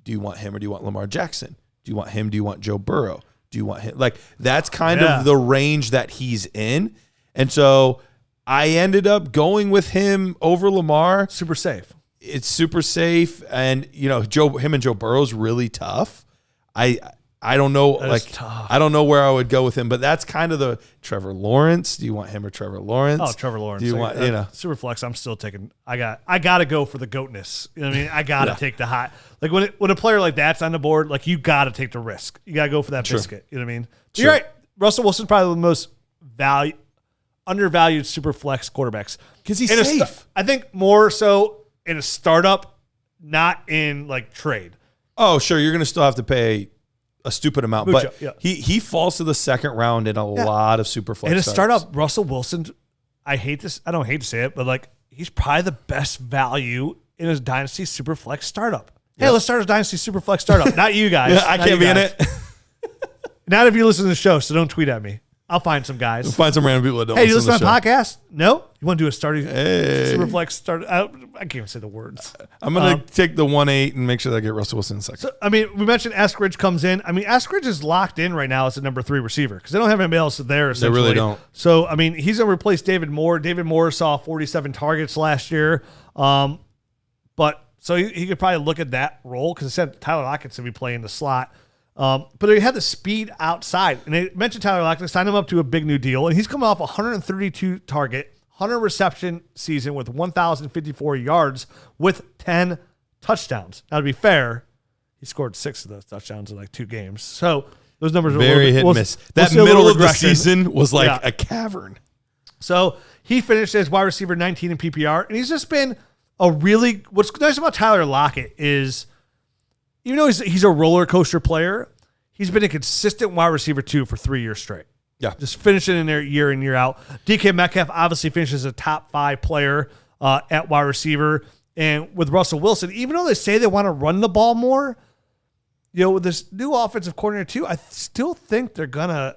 you want him or do you want Lamar Jackson? Do you want him? Do you want Joe Burrow? Do you want him? Like, that's kind of the range that he's in. And so I ended up going with him over Lamar. Super safe. It's super safe. And, him and Joe Burrow's really tough. I don't know. I don't know where I would go with him, but that's kind of the Trevor Lawrence. Do you want him or Trevor Lawrence? Oh, Trevor Lawrence. Do you want, super flex? I'm still taking. I got to go for the goatness. You know what I mean? I got to take the hot. Like when a player like that's on the board, like you got to take the risk. You got to go for that biscuit. You know what I mean? Sure. You're right. Russell Wilson's probably the most undervalued super flex quarterbacks because he's safe. I think more so in a startup, not in like trade. Oh, sure. You're going to still have to pay a stupid amount, but he falls to the second round in a lot of super flex. In a startup, Russell Wilson, I don't hate to say it, but like he's probably the best value in his dynasty super flex startup. Hey, let's start a dynasty super flex startup. Not you guys. I can't be in it. Not if you listen to the show, so don't tweet at me. I'll find some guys. We'll find some random people that don't listen to the show. Hey, you listen to my podcast? No? You want to do a super flex start? I can't even say the words. I'm going to take the 1-8 and make sure that I get Russell Wilson in a second. So, I mean, we mentioned Eskridge comes in. I mean, Eskridge is locked in right now as the number 3 receiver because they don't have anybody else there, essentially. They really don't. So, I mean, he's going to replace David Moore. David Moore saw 47 targets last year. But so he could probably look at that role because it said Tyler Lockett's going to be playing the slot. But they had the speed outside. And they mentioned Tyler Lockett, signed him up to a big new deal. And he's coming off a 132 target, 100 reception season with 1,054 yards with 10 touchdowns. Now, to be fair, he scored 6 of those touchdowns in like 2 games. So those numbers are very hit and miss. That middle of the season was like a cavern. So he finished as wide receiver 19 in PPR. And he's just been what's nice about Tyler Lockett is, even though he's a roller coaster player, he's been a consistent wide receiver 2 for 3 years straight. Yeah. Just finishing in there year in, year out. DK Metcalf obviously finishes a top 5 player at wide receiver. And with Russell Wilson, even though they say they want to run the ball more, with this new offensive coordinator too, I still think they're gonna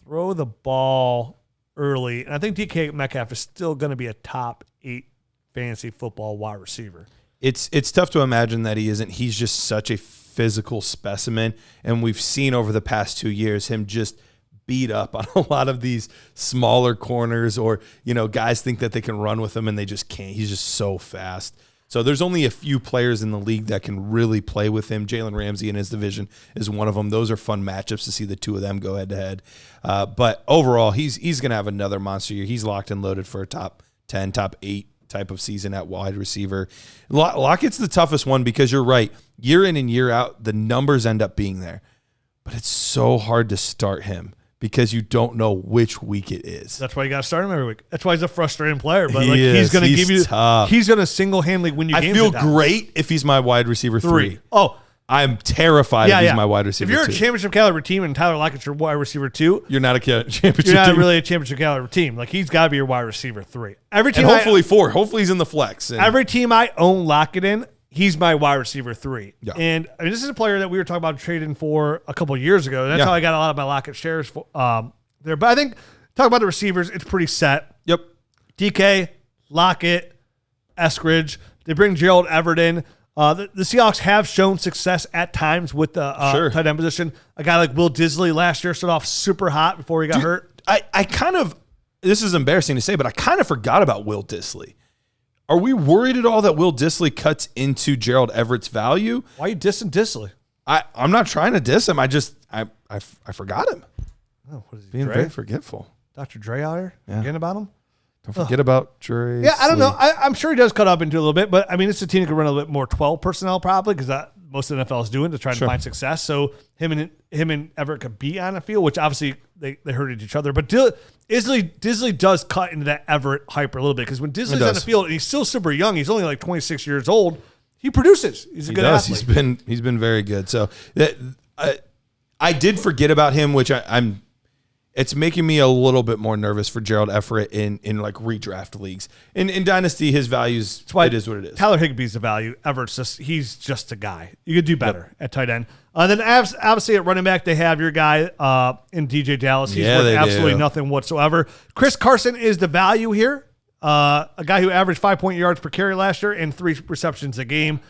throw the ball early, and I think DK Metcalf is still gonna be a top 8 fantasy football wide receiver. It's tough to imagine that he isn't. He's just such a physical specimen, and we've seen over the past 2 years him just beat up on a lot of these smaller corners, or guys think that they can run with him and they just can't. He's just so fast. So there's only a few players in the league that can really play with him. Jalen Ramsey in his division is one of them. Those are fun matchups to see the two of them go head to head. But overall, he's going to have another monster year. He's locked and loaded for a top 10, top 8 type of season at wide receiver. Lockett's the toughest one because you're right. Year in and year out, the numbers end up being there. But it's so hard to start him because you don't know which week it is. That's why you got to start him every week. That's why he's a frustrating player. But he's going to give you tough. He's going to single-handedly win you games. I feel great if he's my wide receiver 3. Oh, I'm terrified if he's my wide receiver 2. If you're a championship caliber team and Tyler Lockett's your wide receiver 2, you're not a championship You're not team. really a championship caliber team. He's got to be your wide receiver 3. Every team, and hopefully 4. Hopefully he's in the flex. Every team I own Lockett in, he's my wide receiver 3. Yeah. And this is a player that we were talking about trading for a couple of years ago. That's how I got a lot of my Lockett shares there. But I think, talk about the receivers, it's pretty set. Yep. DK, Lockett, Eskridge. They bring Gerald Everett in. The Seahawks have shown success at times with the tight end position. A guy like Will Disley last year started off super hot before he got hurt. I kind of, this is embarrassing to say, but I kind of forgot about Will Disley. Are we worried at all that Will Disley cuts into Gerald Everett's value? Why are you dissing Disley? I'm not trying to diss him. I forgot him. Oh, what is he, Being Dre? very forgetful. Dr. Dre out here? Forgetting about him? Don't forget about Dre. Yeah, I don't know. I'm sure he does cut up into a little bit, but it's a team that could run a little bit more 12 personnel probably because most of the NFL is doing to try to find success. So him and Everett could be on the field, which obviously they hurted each other. But Disley does cut into that Everett hype a little bit because when Disley's on the field and he's still super young, he's only 26 years old. He produces. He's a good athlete. He's been very good. So I did forget about him, which I'm. It's making me a little bit more nervous for Gerald Everett in redraft leagues. In Dynasty, his values, it is what it is. Tyler Higbee's the value. Everett's he's just a guy. You could do better at tight end. Then obviously at running back, they have your guy in DJ Dallas. He's worth absolutely nothing whatsoever. Chris Carson is the value here. A guy who averaged 5 yards per carry last year and 3 receptions a game.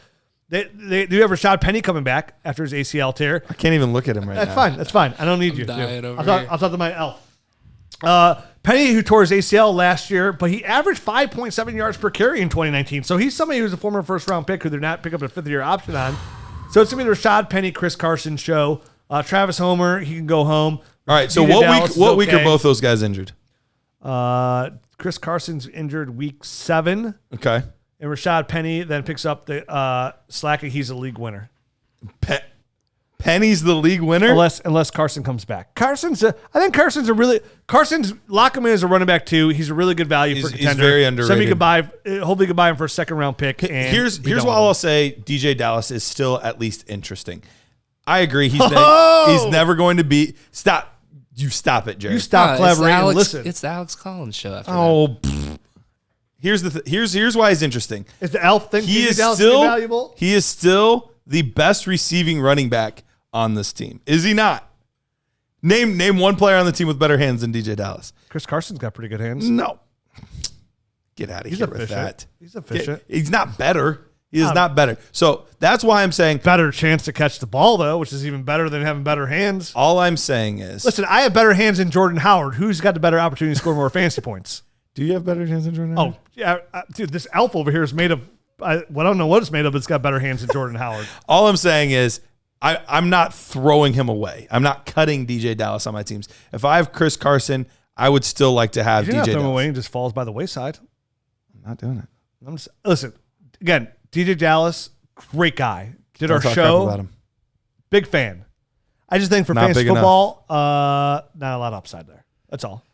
They do have Rashad Penny coming back after his ACL tear. I can't even look at him now. That's fine. I don't need you. I'll talk to my elf. Penny, who tore his ACL last year, but he averaged 5.7 yards per carry in 2019. So he's somebody who's a former first-round pick who they're not picking up a fifth-year option on. So it's going to be the Rashad Penny, Chris Carson show. Travis Homer, he can go home. All right, so what week are both those guys injured? Chris Carson's injured week 7. Okay. And Rashad Penny then picks up the slack, and he's a league winner. Penny's the league winner? Unless Carson comes back. I think Carson's lock him in as a running back too. He's a really good value for contender. He's very underrated. Hopefully you can buy him for a second round pick. And here's what I'll say. DJ Dallas is still at least interesting. I agree. He's never going to be. Stop. You stop it, Jared. You stop collaborating and listen. It's the Alex Collins show after that. Here's why he's interesting. Is the elf thing Dallas valuable? He is still the best receiving running back on this team. Is he not? Name one player on the team with better hands than DJ Dallas. Chris Carson's got pretty good hands. No. Get out of here with that. He's efficient. He's not better. He is not better. So that's why I'm saying better chance to catch the ball though, which is even better than having better hands. All I'm saying is, listen, I have better hands than Jordan Howard. Who's got the better opportunity to score more fantasy points? Do you have better hands than Jordan Howard? Oh, yeah. Dude, this elf over here is made of, I don't know what it's made of, but it's got better hands than Jordan Howard. All I'm saying is I'm not throwing him away. I'm not cutting DJ Dallas on my teams. If I have Chris Carson, I would still like to have DJ Dallas. Throw him away and just falls by the wayside. I'm not doing it. Listen, again, DJ Dallas, great guy. Did Don't our talk show. crap about him. Big fan. I just think for fantasy football, not a lot of upside there. That's all.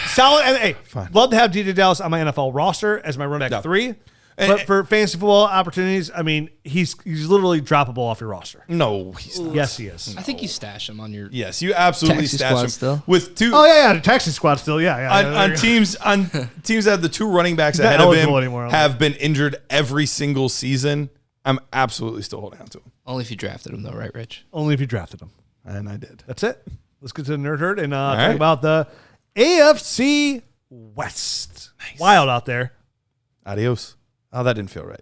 Solid. And hey, love to have DJ Dallas on my NFL roster as my running back 3. But for fantasy football opportunities, I mean, he's literally droppable off your roster. No, he's not. Yes, he is. I think you stash him on your. Yes, you absolutely stash him still with 2. Oh yeah, the Texas squad still. Yeah. On teams that have the 2 running backs ahead of him have been injured every single season. I'm absolutely still holding on to him. Only if you drafted him, though, right, Rich? Only if you drafted him. And I did. That's it. Let's get to the Nerd Herd and talk right. about the AFC West. Nice. Wild out there. Adios. Oh, that didn't feel right.